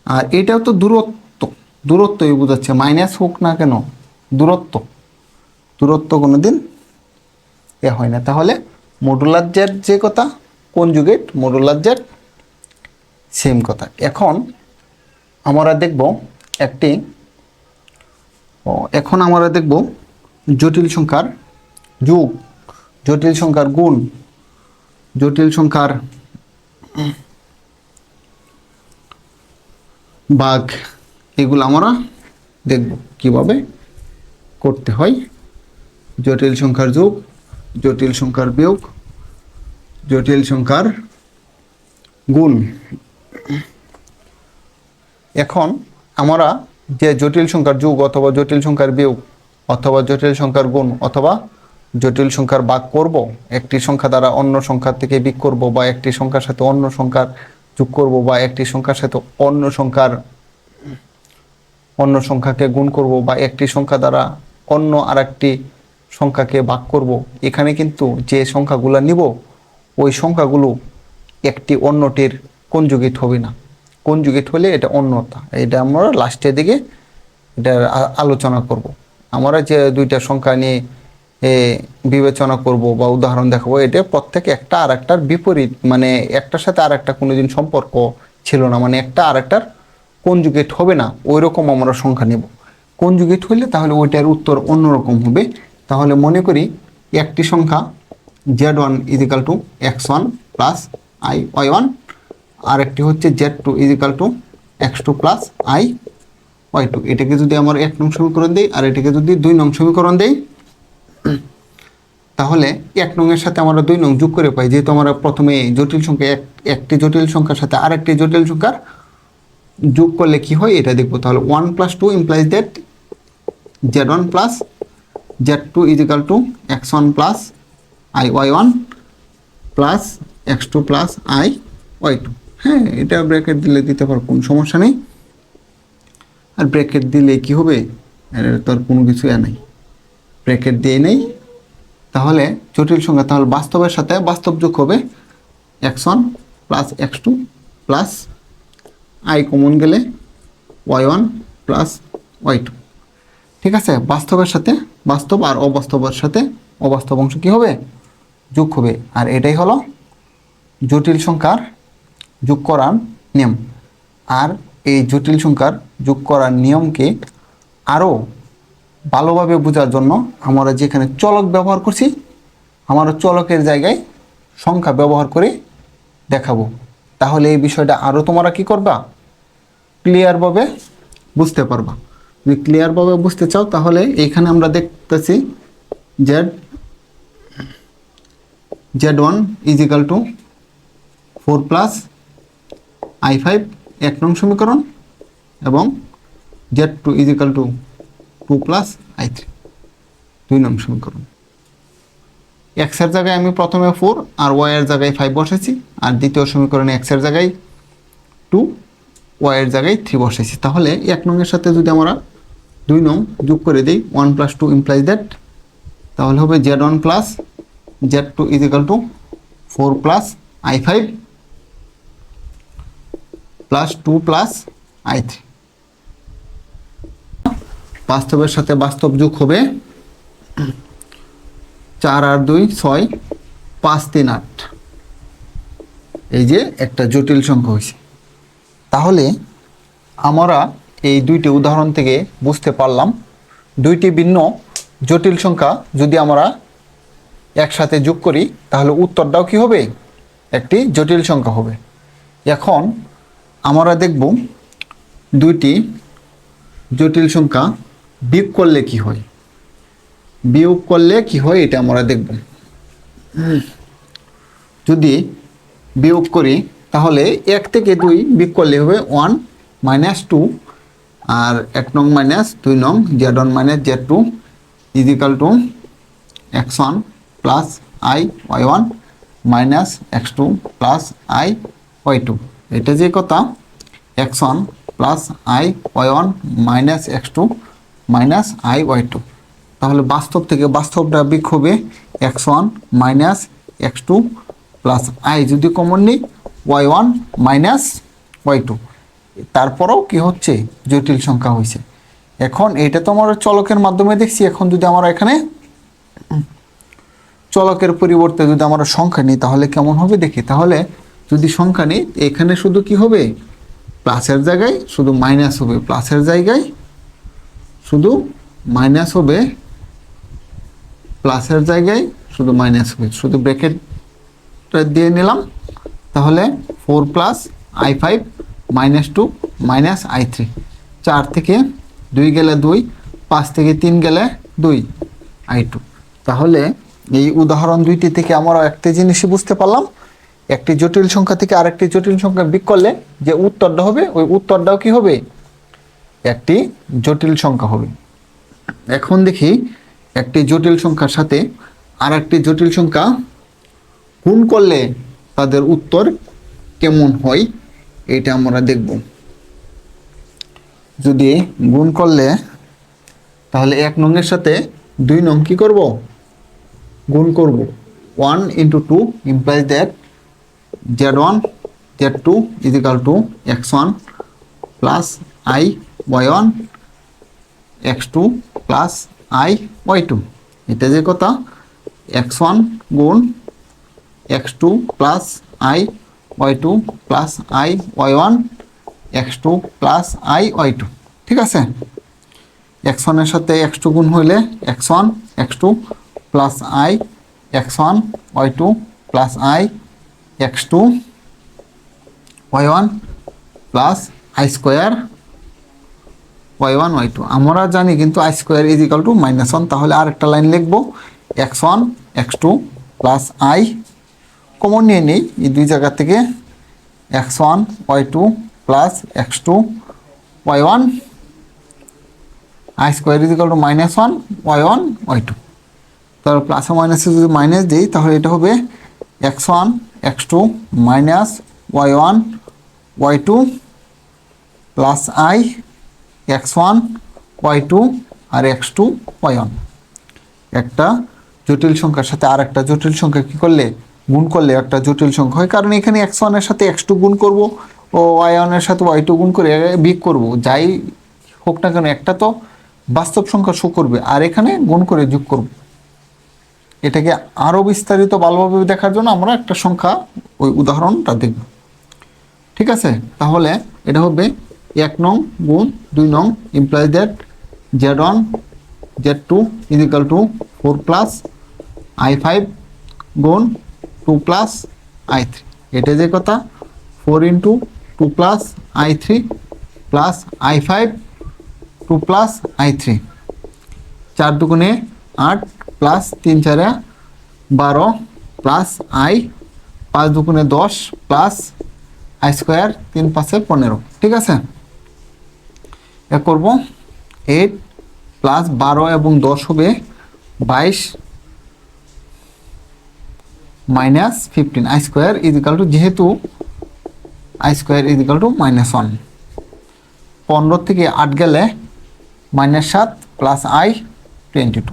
S1: আর এটাও তো দূরত্বই বোঝাচ্ছে, মাইনাস হোক না কেন দূরত্ব কোনোদিন এ হয় না। তাহলে মডুলার জেড যে কথা, কনজুগেট মডুলার জেড সেম কথা। এখন আমরা দেখব জটিল সংখ্যার যোগ, জটিল সংখ্যার গুণ, জটিল সংখ্যার ভাগ, এগুলো আমরা দেখব কিভাবে করতে হয়। জটিল সংখ্যার যোগ, জটিল সংখ্যার বিয়োগ, জটিল সংখ্যার গুণ। এখন আমরা যে জটিল সংখ্যার যোগ অথবা জটিল সংখ্যার বিয়োগ অথবা জটিল সংখ্যার গুণ অথবা জটিল সংখ্যার ভাগ করব, একটি সংখ্যা দ্বারা অন্য সংখ্যার থেকে বিয়োগ করব বা একটি সংখ্যার সাথে অন্য সংখ্যার যোগ করব বা একটি সংখ্যার সাথে অন্য সংখ্যাকে গুণ করব বা একটি সংখ্যা দ্বারা অন্য আরেকটি সংখ্যাকে ভাগ করব। এখানে কিন্তু যে সংখ্যাগুলো নিব ওই সংখ্যাগুলো একটি অন্যটির কনজুগেট হবে না। কনজুগেট হলে এটা অন্যতা, এটা আমরা লাস্টের দিকে এটা আলোচনা করব। আমরা যে দুইটা সংখ্যা নিয়ে বিবেচনা করব বা উদাহরণ দেখাবো, এটা প্রত্যেকে একটা আর একটার বিপরীত, মানে একটার সাথে আর একটা কোনোদিন সম্পর্ক ছিল না, মানে একটা আর একটার কনজুগেট হবে না, ওই রকম আমরা সংখ্যা নেব। কনজুগেট হইলে তাহলে ওইটার উত্তর অন্যরকম হবে। তাহলে মনে করি একটি সংখ্যা z1 is equal to x1 plus y1, আর একটি হচ্ছে z2 is equal to x2 plus y2। এটাকে যদি আমার 1 নং সমীকরণ দিই আর এটাকে যদি 2 নং সমীকরণ দেই, তাহলে 1 নং এর সাথে আমরা 2 নং যোগ করে পাই। যেহেতু আমরা প্রথমে জটিল সংখ্যা একটি জটিল সংখ্যার সাথে আরেকটি জটিল সংখ্যার যোগ করলে কি হয় এটা দেখব। তাহলে 1 plus 2 implies that z1 plus z2 is equal to x1 plus y1 plus x2 plus y2। হ্যাঁ, এটা ব্র্যাকেট দিলে দিতে পারো, কোনো সমস্যা নেই। আর ব্র্যাকেট দিলে কি হবে, এর তো আর কোনো কিছু নাই, ব্র্যাকেট দিয়ে নেই। তাহলে জটিল সংখ্যা, তাহলে বাস্তবের সাথে বাস্তব যোগ হবে x1 plus x2 plus i common গেলে y1 প্লাস y2। ঠিক আছে, বাস্তবের সাথে বাস্তব আর অবাস্তবের সাথে অবাস্তব অংশ কী হবে, যোগ হবে। আর এটাই হলো জটিল সংখ্যার যোগ করার নিয়ম। আর এই জটিল সংখ্যার যোগ করার নিয়মকে আরও ভালোভাবে বোঝার জন্য আমরা যেখানে চলক ব্যবহার করছি, আমরা চলকের জায়গায় সংখ্যা ব্যবহার করে দেখাবো। তাহলে এই বিষয়টা আরও তোমরা কি করবা, ক্লিয়ারভাবে বুঝতে পারবা। যদি ক্লিয়ারভাবে বুঝতে চাও তাহলে এইখানে আমরা দেখতেছি z1 is equal two 4 plus i5 1 নং সমীকরণ এবং z2 is equal to 2 plus i3 2 নং সমীকরণ। x এর জায়গায় আমি প্রথমে 4 আর y এর জায়গায় 5 বসেছি, আর দ্বিতীয় সমীকরণে x এর জায়গায় 2 y এর জায়গায় 3 বসেছি। তাহলে 1 নং এর সাথে যদি আমরা 2 নং যোগ করে দিই 1 প্লাস 2 ইমপ্লাইজ দ্যাট, তাহলে হবে z1 plus z2 is equal two 4 plus i5 plus 2 plus i3। বাস্তবের সাথে বাস্তব যোগ হবে 4 আর 2 6 5 3 8। এই যে একটা জটিল সংখ্যা হয়েছে। তাহলে আমরা এই দুইটি উদাহরণ থেকে বুঝতে পারলাম দুইটি ভিন্ন জটিল সংখ্যা যদি আমরা একসাথে যোগ করি তাহলে উত্তরটাও কি হবে, একটি জটিল সংখ্যা হবে। এখন আমরা দেখব দুইটি জটিল সংখ্যা বিয়োগ করলে কি হয়, বিয়োগ করলে কি হয় এটা আমরা দেখব। যদি বিয়োগ করি তাহলে 1 থেকে 2 বিয়োগ করলে হবে 1 - 2, আর 1 নং - 2 নং z1 - z2 is equal to x1 plus I y1 minus x2 plus I y2। এটা যে কথা x1 plus I y1 minus x2 minus I y2। তাহলে বাস্তব থেকে বাস্তবটা বিয়োগ হবে x1 minus x2 plus I যদি কমন নিই y1 মাইনাস y2। তারপরেও কি হচ্ছে, জটিল সংখ্যা হয়েছে। এখন এটা তো আমরা চলকের মাধ্যমে দেখছি, এখন যদি আমরা এখানে চলকের পরিবর্তে যদি আমরা সংখ্যা নিই তাহলে কেমন হবে দেখি। তাহলে যদি সংখ্যা নিই এখানে শুধু কি হবে, প্লাসের জায়গায় শুধু মাইনাস হবে, প্লাসের জায়গায় শুধু মাইনাস হবে, প্লাসের জায়গায় শুধু মাইনাস হবে, শুধু ব্র্যাকেটটা দিয়ে নিলাম। তাহলে 4 প্লাস I5 -2 মাইনাস I3, 4 থেকে 2 গেলে 2, 5 থেকে 3 গেলে 2 I2। তাহলে এই উদাহরণ দুইটি থেকে আমরা একটা জিনিসই বুঝতে পারলাম, একটি জটিল সংখ্যা থেকে আরেকটি জটিল সংখ্যা বিয়োগ করলে যে উত্তরটা হবে ওই উত্তরটাও কি হবে, একটি জটিল সংখ্যা হবে। এখন দেখি একটি জটিল সংখ্যার সাথে আর একটি জটিল সংখ্যা গুণ করলে তাদের উত্তর কেমন হয় এটা আমরা দেখব। যদি গুণ করলে তাহলে 1 নংয়ের সাথে 2 নং কি করব, গুণ করব। 1 × 2 implies that z1 z2 is equal to x1 plus I y1 x2 plus I y2। এটা যে কথা x1 গুণ x2 plus I y2 plus I y1 x2 plus I y2। ঠিক আছে, x1 এর সাথে x2 গুণ হইলে x1 x2 plus I x1 y2 plus I x2 y1 plus I square y1 y2। আমরা জানি কিন্তু I square is equal to -1। তাহলে আরেকটা লাইন লিখব x1 x2 plus I common নিয়ে নেই এই দুই জায়গা থেকে, x1 y2 plus x2 y1 I square is equal to -1 y1 y2। তাহলে প্লাসে মাইনাসে যদি মাইনাস দিই তাহলে এটা হবে x1 x2 minus y1 y2 plus I x1 y2 R x2 y1। একটা জটিল সংখ্যার সাথে আর একটা জটিল সংখ্যা কি করলে গুণ করলে একটা জটিল সংখ্যা হয়, কারণ এখানে x1 এর সাথে x2 গুণ করব ও y1 এর সাথে y2 গুণ করে বিয়োগ করব, যাই হোক না কেন একটা তো বাস্তব সংখ্যা শো করবে, আর এখানে গুণ করে যোগ করব। এটাকে আরও বিস্তারিত ভালোভাবে দেখার জন্য আমরা একটা সংখ্যা ওই উদাহরণটা দেখব। ঠিক আছে, তাহলে এটা হবে 1 নং গুণ 2 নং implies that z1 z2 is equal to 4 plus I5 গুণ 2 plus I3। এটা যে কথা 4 × 2 plus I3 plus I5 2 plus I3, 4 দুগুণে 8 প্লাস 3 4 12 প্লাস I 5 দুগুণে 10 প্লাস I স্কোয়ার 3 5 15। ঠিক আছে, এ করব 8 প্লাস 12 এবং 10 হবে 22 minus 15। I square is equal two, যেহেতু I square is equal to -1, 15 থেকে 8 গেলে -7 প্লাস I 22।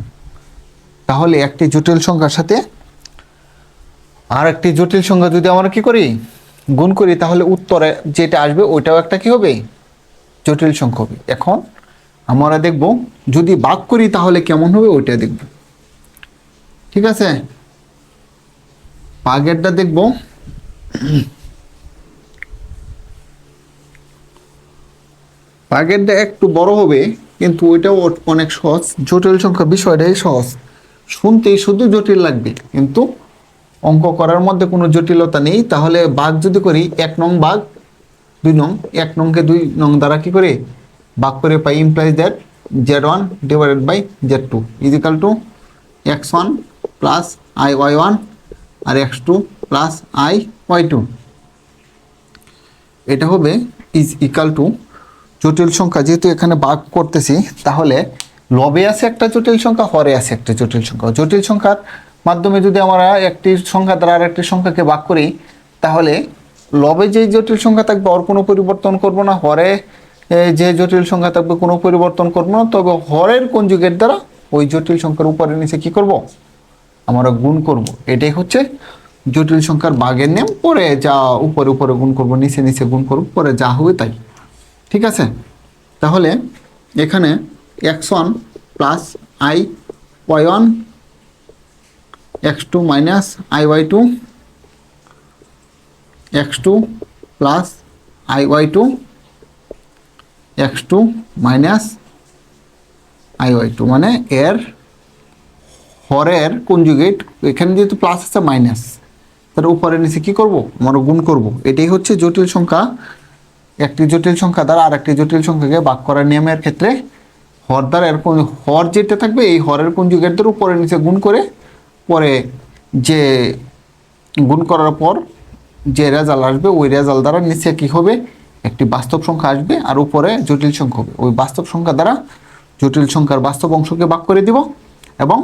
S1: তাহলে একটি জটিল সংখ্যার সাথে আর একটি জটিল সংখ্যা যদি আমরা কি করি গুণ করি তাহলে উত্তরে যেটা আসবে ওইটাও একটা কি হবে, জটিল সংখ্যা হবে। এখন আমরা দেখব যদি ভাগ করি তাহলে কেমন হবে ওইটা দেখব। ঠিক আছে, ভাগেরটা দেখব। ভাগেরটা একটু বড় হবে কিন্তু ওইটাও অনেক সহজ, জটিল সংখ্যা বিষয়টাই সহজ, শুনতেই শুধু জটিল লাগবে কিন্তু অঙ্ক করার মধ্যে কোনো জটিলতা নেই। তাহলে ভাগ যদি করি 1 নং ভাগ 2 নং, 1 নংকে 2 নং দ্বারা কি করে ভাগ করে পাই implies that z1 divided by z2 is equal to x1 plus i Y one আর x2 plus i Y two. এটা হবে ইজ ইকাল টু জটিল সংখ্যা, যেহেতু এখানে ভাগ করতেছি তাহলে লবে আছে একটা জটিল সংখ্যা, হরে আছে একটা জটিল সংখ্যা। জটিল সংখ্যার মাধ্যমে যদি আমরা একটি সংখ্যা দ্বারা আর একটি সংখ্যাকে ভাগ করি তাহলে লবে যে জটিল সংখ্যা থাকবে ওর কোনো পরিবর্তন করব না, হরে যে জটিল সংখ্যা থাকবে কোনো পরিবর্তন করব না, তবে হরের কনজুগেট দ্বারা ওই জটিল সংখ্যার উপরে নিচে কি করব, আমরা গুণ করব। এটাই হচ্ছে জটিল সংখ্যার ভাগের নিয়ম। পরে যা উপরে উপরে গুণ করব, নিচে নিচে গুণ করব, পরে যা হবে তাই। ঠিক আছে, তাহলে এখানে x1 plus i Y one x2 minus i Y two x2 plus i Y two x2 minus i Y two, মানে এর হরের কনজুগেট, এখানে যেহেতু প্লাস আছে মাইনাস, তার উপরে নিচে কি করব, আমরা গুণ করব। এটাই হচ্ছে জটিল সংখ্যা, একটি জটিল সংখ্যা দ্বারা আর একটি জটিল সংখ্যাকে ভাগ করার নিয়মের ক্ষেত্রে হর দ্বারা এর হর যেটা থাকবে এই হরের কনজুগেট দ্বারা উপরে নিচে গুণ করে পরে যে গুণ করার পর যে রেজাল্ট আসবে ওই রেজাল্ট দ্বারা নিচে কি হবে, একটি বাস্তব সংখ্যা আসবে আর উপরে জটিল সংখ্যা হবে। ওই বাস্তব সংখ্যা দ্বারা জটিল সংখ্যার বাস্তব অংশকে ভাগ করে দিব এবং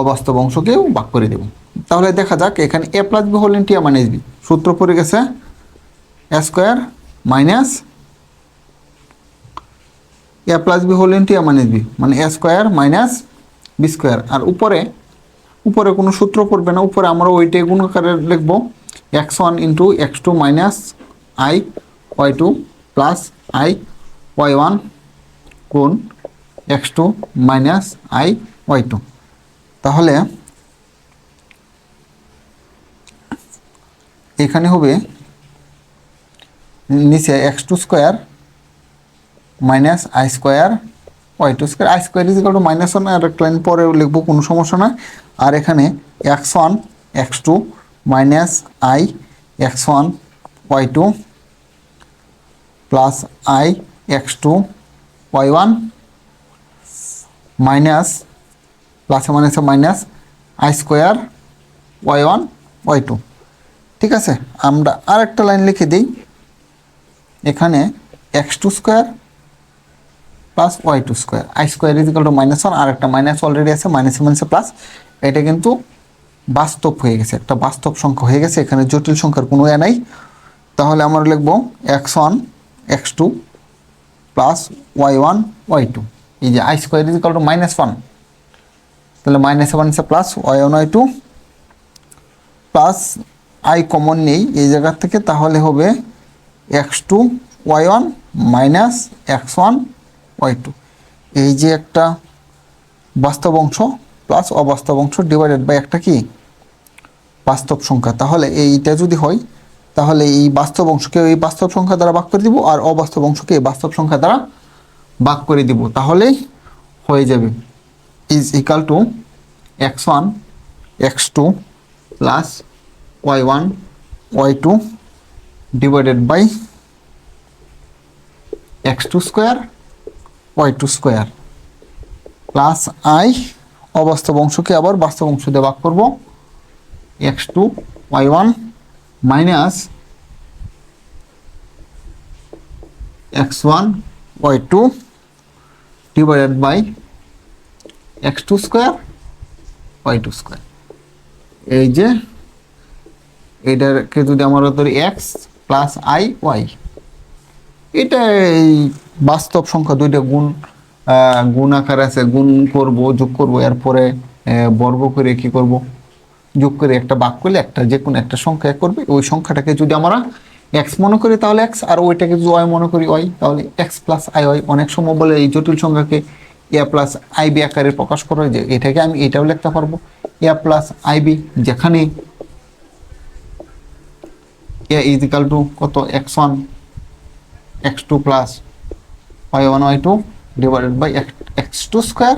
S1: অবাস্তব অংশকেও ভাগ করে দেব। তাহলে দেখা যাক এখানে a plus b whole into a minus b, সূত্র পড়ে গেছে a square minus a plus b whole into a minus b, মানে a square minus b square. আর উপরে উপরে কোনো সূত্র পড়বে না, উপরে আমরা ওইটাই গুণ আকারে লিখব x1 into x2 minus i Y two plus i Y one গুণ x2 minus i Y two. তাহলে এখানে হবে নিচে x2 square minus i square y two square, i square is equal to minus one, আর একটা line পরে লিখবো, কোনো সমস্যা না। আর এখানে x1 x2 minus i x1 Y two plus i x2 Y one minus প্লাসে মাইনাসে minus i square Y one Y two. ঠিক আছে, আমরা আর একটা লাইন লিখে দিই, এখানে x2 square plus y two square, i square is equal to minus one, আর একটা মাইনাস অলরেডি আছে, মাইনাসে মাইনাসে প্লাস, এটা কিন্তু বাস্তব হয়ে গেছে, একটা বাস্তব সংখ্যা হয়ে গেছে, এখানে জটিল সংখ্যার কোনো এ নাই। তাহলে আমরা লিখব x1 x2 plus y one Y two, এই যে i square is equal to minus one, তাহলে মাইনাসে মাইনাসে plus y one Y two plus i common নেই এই জায়গা থেকে, তাহলে হবে x2 Y one minus x1 Y two. এই যে একটা বাস্তব অংশ প্লাস অবাস্তব অংশ ডিভাইডেড বাই একটা কি বাস্তব সংখ্যা। তাহলে এইটা যদি হয় তাহলে এই বাস্তব অংশকে এই বাস্তব সংখ্যা দ্বারা ভাগ করে দিব আর অবাস্তব অংশকে এই বাস্তব সংখ্যা দ্বারা ভাগ করে দিব, তাহলেই হয়ে যাবে is equal to x1 x2 plus y1 y2 divided by x2 square y2 square plus i, অবাস্তব অংশকে আবার বাস্তব অংশ দিয়ে ভাগ করব, x2 y1 minus x1 y2 divided by x2 square y2 square. এই যে এটাকে যদি আমরা ধরি x প্লাস আই ওয়াই, এটা এই বাস্তব সংখ্যা দুইটা গুণ আকার আছে, গুণ করব যোগ করব, এরপরে বর্গ করে কি করব, যোগ করে একটা ভাগ করলে একটা যে কোনো একটা সংখ্যা করবে, ওই সংখ্যাটাকে যদি আমরা x মনে করি তাহলে x, আর ওইটাকে যদি y মনে করি y, তাহলে x প্লাস আই ওয়াই। অনেক সময় বলে এই জটিল সংখ্যাকে a প্লাস আই বি আকারে প্রকাশ করা যায়, এটাকে আমি এটাও লিখতে পারবো a প্লাস আই বি, যেখানে a ইজ ইকাল টু কত x1 x2 plus y1 y2 divided by x2 square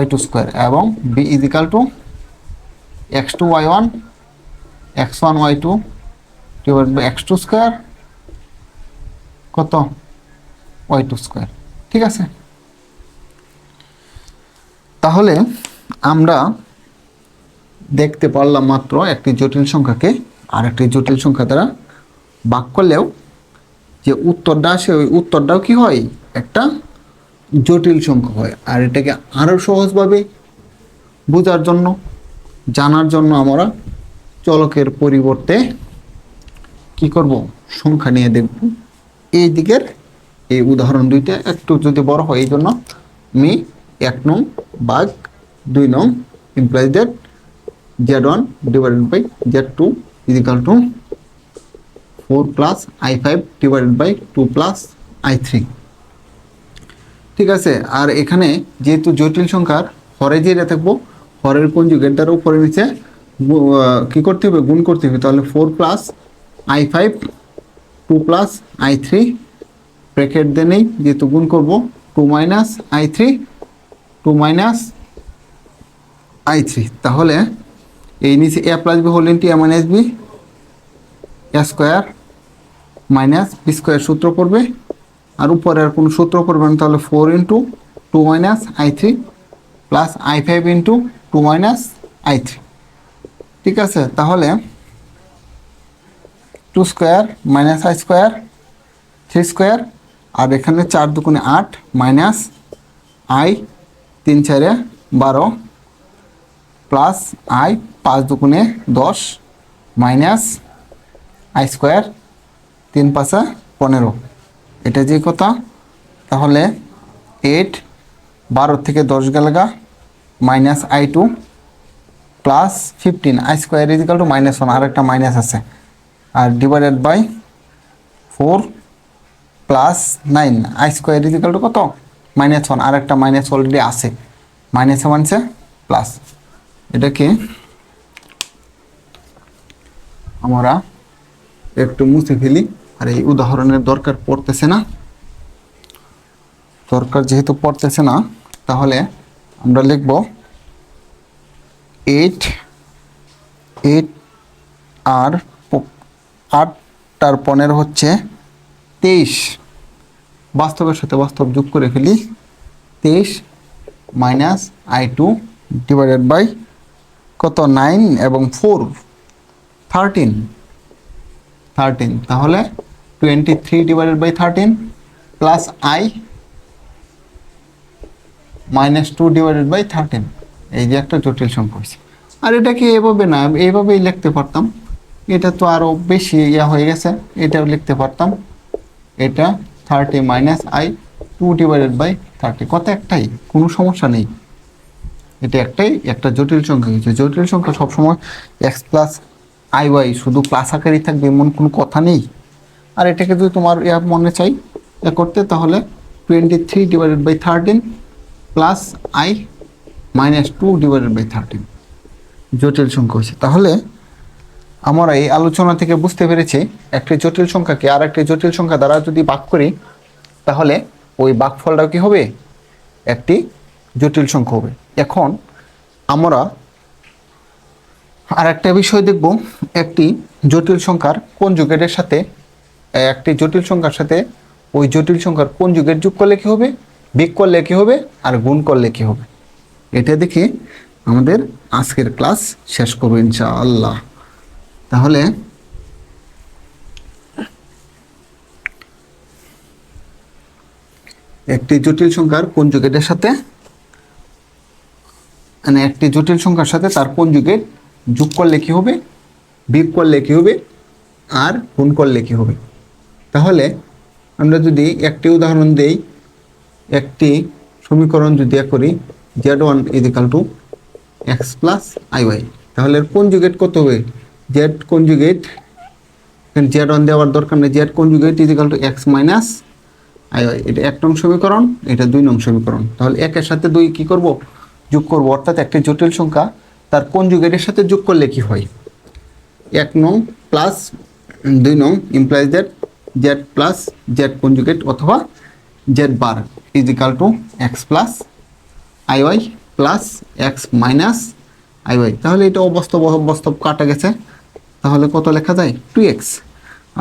S1: y2 square, এবং b is equal to x2 y1 x1 y2 divided by x2 square কত y2 square. ঠিক আছে, তাহলে আমরা দেখতে পারলাম মাত্র একটি জটিল সংখ্যাকে আর একটি জটিল সংখ্যা দ্বারা ভাগ করলেও যে উত্তরটা আসে ওই উত্তরটাও কি হয়, একটা জটিল সংখ্যা হয়। আর এটাকে আরও সহজভাবে বোঝার জন্য, জানার জন্য আমরা চলকের পরিবর্তে কি করব, সংখ্যা নিয়ে দেখব। এই দিকের এই উদাহরণ দুইটা একটু যদি বড় হয়, এই জন্য আমি 1 নং ভাগ 2 নং implies that z1 divided by z2 is equal to 4 plus i5 divided by 2 plus i3। ঠিক আছে, আর এখানে যেহেতু জটিল সংখ্যার হরে যেটা থাকবো, হরের কনজুগেট দ্বারা উপরে নিচে কি করতে হবে, গুণ করতে হবে। তাহলে 4 plus i5 2 plus i3 bracket দিয়ে নেই, যেহেতু গুণ করবো 2 মাইনাস i3 2 মাইনাস i3। তাহলে এই নিচে a plus b whole into a minus b a square minus b square সূত্র পড়বে, আর উপরে আর কোনো সূত্র পড়বে না। তাহলে 4 into 2 minus i3 plus i5 into 2 minus i3। ঠিক আছে, তাহলে 2 square minus i square 3 square, আর এখানে 4 দুগুণে 8 মাইনাস i 3 4 12 প্লাস i 5 দুগুণে 10 মাইনাস i স্কোয়ার 3 5 15। এটা যে কথা, তাহলে 8 12 থেকে 10 গেলগা minus i2 plus 15 i square is equal to -1, আর একটা মাইনাস আছে, আর divided by 4 plus 9 i square is equal to কত, -1, আর একটা মাইনাস অলরেডি আছে, মাইনাসে মানছে প্লাস। এটাকে আমরা একটু মুছে ফেলি, আর এই উদাহরণের দরকার পড়তেছে না। দরকার যেহেতু পড়তেছে না, তাহলে আমরা লিখব 8 আর 8 আর 15 হচ্ছে 23, বাস্তবের সাথে বাস্তব যোগ করে ফেলি, 23 মাইনাস i2 ডিভাইডেড বাই কত 9 এবং 4 13, তাহলে 23 divided by 13 plus i -2 divided by 13। এই যে একটা জটিল সংখ্যা হয়েছে। আর এটাকে এভাবে না, এইভাবেই লিখতে পারতাম, এটা তো আরও বেশি হয়ে গেছে, এটাও লিখতে পারতাম, এটা 30 মাইনাস i 2 ডিভাইডেড বাই 30, কত একটাই, কোনো সমস্যা নেই। এটা একটাই একটা জটিল সংখ্যা হয়েছে। জটিল সংখ্যা সবসময় এক্স প্লাস iy শুধু প্লাস আকারেই থাকবে এমন কোনো কথা নেই। আর এটাকে যদি তোমার মনে চাই করতে, তাহলে 23 divided by 13 plus i -2 divided by 13 জটিল সংখ্যা হয়েছে। তাহলে আমরা এই আলোচনা থেকে বুঝতে পেরেছি একটি জটিল সংখ্যাকে আর একটি জটিল সংখ্যা দ্বারা যদি ভাগ করি, তাহলে ওই ভাগফলটাও কি হবে, একটি জটিল সংখ্যা হবে। এখন আমরা আর একটা বিষয় দেখব, একটি জটিল সংখ্যার কনজুগেটের সাথে, একটি জটিল সংখ্যার সাথে ওই জটিল সংখ্যার কনজুগেট যোগ করলে কি হবে, বিয়োগ করলে কি হবে, আর গুণ করলে কি হবে। এটা দেখে আমাদের আজকের ক্লাস শেষ করব ইনশাআল্লাহ। তাহলে একটি জটিল সংখ্যার কনজুগেটের সাথে, মানে একটি জটিল সংখ্যার সাথে তার কনজুগেট যোগ করলে কি হবে, বিয়োগ করলে কি হবে, আর গুণ করলে কি হবে। তাহলে আমরা যদি একটি উদাহরণ দেই, একটি সমীকরণ যদি করি z1 is equal to x plus iy, তাহলে এর কনজুগেট কত হবে, জেড কনজুগেট, z1 দেওয়ার দরকার নেই, z conjugate is equal to x minus iy। এটা 1 নং সমীকরণ, এটা 2 নং সমীকরণ। তাহলে 1 এর সাথে 2 কি করব, যোগ করব, অর্থাৎ একটি জটিল সংখ্যা তার কনজুগেটের সাথে যোগ করলে কি হয়, 1 নং প্লাস 2 নং implies that z plus z conjugate অথবা z bar is equal to x plus iy plus x minus iy। তাহলে এটা অবাস্তব কাটা গেছে, তাহলে কত লেখা যায়, 2x,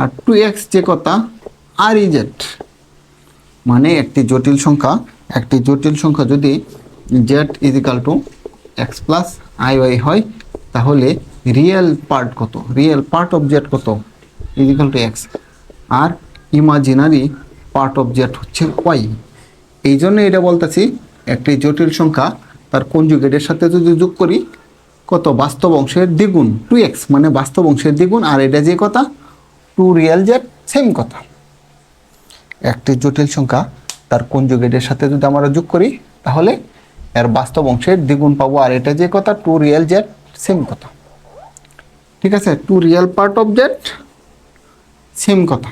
S1: আর 2x যে কথা আর ইজেড মানে একটি জটিল সংখ্যা যদি z is equal to x plus i y হয়, তাহলে রিয়েল পার্ট কত, রিয়েল পার্ট অফ জেড কত, ইজিক্যাল টু এক্স, আর ইমাজিনারি পার্ট অফ জেড হচ্ছে ওয়াই। এই জন্য এটা বলতেছি একটি জটিল সংখ্যা তার কনজুগেটের সাথে যদি যোগ করি কত, বাস্তব অংশের দ্বিগুণ 2x, মানে বাস্তব অংশের দ্বিগুণ, আর এটা যে কথা 2 রিয়েল জেড সেম কথা। একটি জটিল সংখ্যা তার কনজুগেটের সাথে যদি আমরা যোগ করি তাহলে এর বাস্তব অংশের দ্বিগুণ পাবো, আর এটা যে কথা 2 রিয়েল জেড সেম কথা। ঠিক আছে, 2 real part of Z same কথা।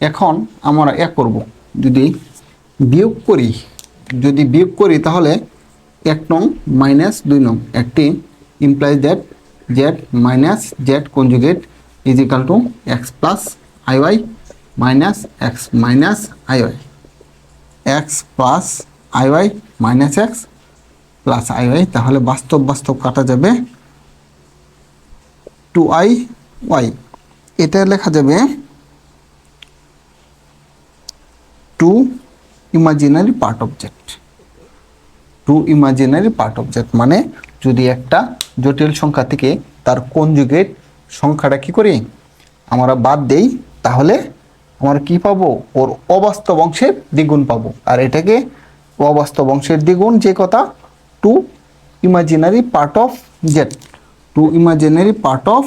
S1: এখন আমরা করব, যদি বিয়োগ করি তাহলে 1 নং মাইনাস 2 নং, একটি implies that z minus z conjugate is equal to x plus i y minus x minus i y, x plus i y minus x plus i Y. তাহলে বাস্তব কাটা যাবে 2i ওয়াই, এটা লেখা যাবে 2 imaginary part of Z, 2 imaginary part of Z, মানে যদি একটা জটিল সংখ্যা থেকে তার কনজুগেট সংখ্যাটা কি করি আমরা বাদ দেই, তাহলে আমরা কি পাবো, ওর অবাস্তব অংশের দ্বিগুণ পাবো। আর এটাকে অবাস্তব অংশের দ্বিগুণ যে কথা 2 imaginary part of Z, 2 imaginary part of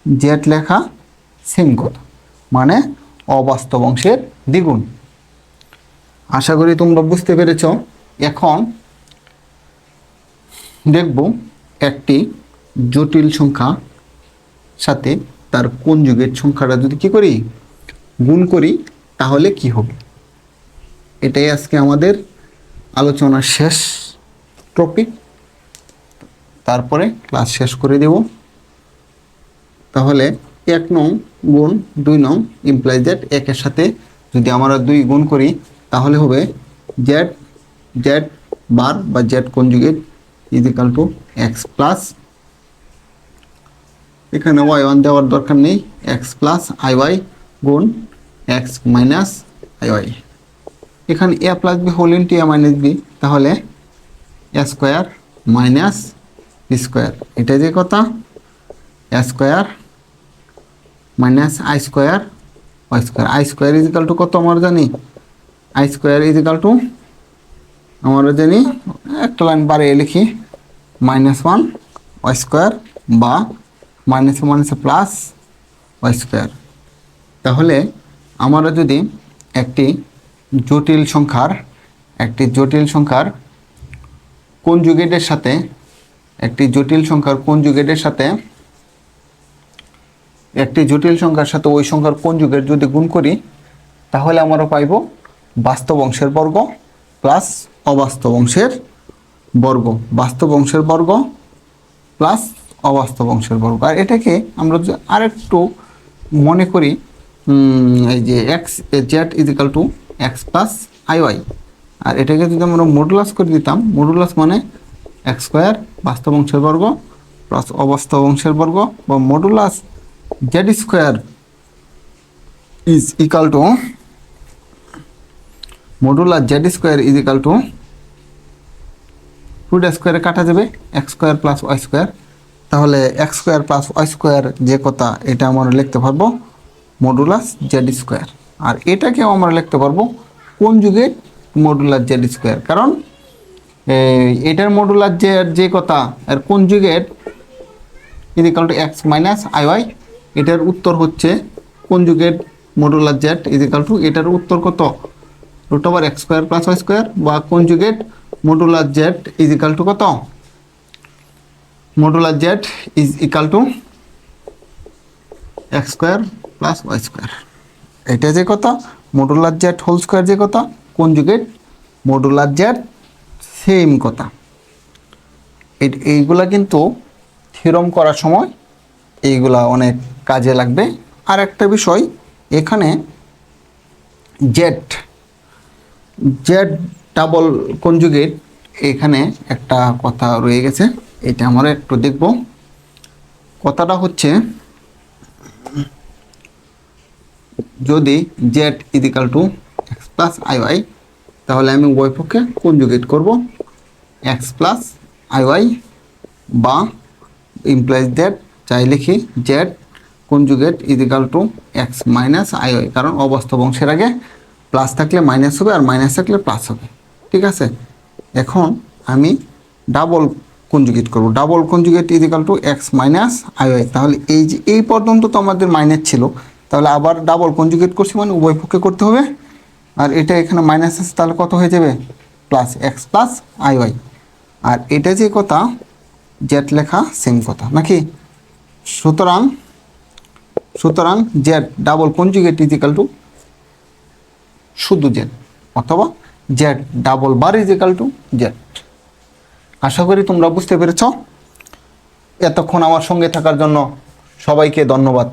S1: Z লেখা সেম কথা, মানে অবাস্তব অংশের দ্বিগুণ। আশা করি তোমরা বুঝতে পেরেছ। এখন দেখব একটি জটিল সংখ্যা সাথে তার কনজুগেট সংখ্যাটা যদি কি করি গুণ করি তাহলে কি হবে। এটাই আজকে আমাদের আলোচনার শেষ টপিক, তারপরে ক্লাস শেষ করে দেব। তাহলে 1 নং গুণ 2 নং ইমপ্লাইজ দ্যাট, একের সাথে যদি আমরা 2 গুণ করি তাহলে হবে জেড বার বা z conjugate is equal to x plus, এখানে ওয়াই ওয়ান দেওয়ার দরকার নেই, এক্স প্লাস আই ওয়াই গুণ এক্স মাইনাস আই ওয়াই। এখানে a plus b whole into a minus b, তাহলে a square minus b square, এটা যে কথা a square minus i square y square. I square is equal to কত আমরা জানি, i square is equal to আমরা জানি, একটা লাইন বাড়িয়ে লিখি, -1 ওয়াই স্কোয়ার বা -1 প্লাস ওয়াই স্কোয়ার। তাহলে আমরা যদি একটি জটিল সংখ্যার কনজুগেটের সাথে একটি জটিল সংখ্যার ওই সংখ্যার কনজুগেট যদি গুণ করি তাহলে আমরা পাইব বাস্তব অংশের বর্গ প্লাস অবাস্তব অংশের বর্গ, বাস্তব অংশের বর্গ প্লাস অবাস্তব অংশের বর্গ। আর এটাকে আমরা আরেকটু মনে করি, এই যে Z is equal to x plus i y, আর এটাকে যদি আমরা মডুলাস করে দিতাম, মডুলাস মানে এক্স স্কোয়ার বাস্তব অংশের বর্গ প্লাস অবাস্তব অংশের বর্গ, বা modulus z square is equal to modulus z square is equal to root স্কোয়ারে কাটা যাবে x square plus Y square. তাহলে x square plus Y square যে কথা এটা আমরা লিখতে পারবো মডুলাস জেড স্কোয়ার, আর এটাকেও আমরা লিখতে পারবো কনজুগেট মডুলাস জেড স্কোয়ার, কারণ এটার মডুলাস যে কথা এর conjugate is equal to x minus i y, এটার উত্তর হচ্ছে conjugate modulus z is equal to, এটার উত্তর কত root over x square plus Y square, বা conjugate modulus z is equal to কত, modulus z is equal to x square plus Y square. এটা যে কথা মডুলাস জেড হোল স্কোয়ার যে কথা, কনজুগেট মডুলাস জেড সেম কথা। এইগুলা কিন্তু থিওরাম করার সময় এইগুলা অনেক কাজে লাগবে। আর একটা বিষয়, এখানে জেড ডাবল কনজুগেট, এখানে একটা কথা রয়ে গেছে, এটা আমরা একটু দেখব। কথাটা হচ্ছে যদি z is equal to x plus i Y, তাহলে আমি উভয় পক্ষে কনজুগেট করব এক্স প্লাস আই ওয়াই, বা ইমপ্লাইজ দ্যাট, চাই লিখি z conjugate is equal to x minus i y, কারণ অবাস্তব অংশের আগে প্লাস থাকলে মাইনাস হবে আর মাইনাস থাকলে প্লাস হবে। ঠিক আছে, এখন আমি ডাবল কনজুগেট করব, double conjugate is equal to x minus i Y. তাহলে এই যে এই পর্যন্ত তো আমাদের মাইনাস ছিল, তাহলে আবার ডাবল কনজুগেট করছি মানে উভয় পক্ষে করতে হবে, আর এটা এখানে মাইনাস আছে তাহলে কত হয়ে যাবে plus x plus i y. আর এটা যে কথা জেড লেখা সেম কথা নাকি। সুতরাং সুতরাং z double conjugate is equal to শুধু জেড, অথবা z double bar is equal to z. আশা করি তোমরা বুঝতে পেরেছ। এতক্ষণ আমার সঙ্গে থাকার জন্য সবাইকে ধন্যবাদ।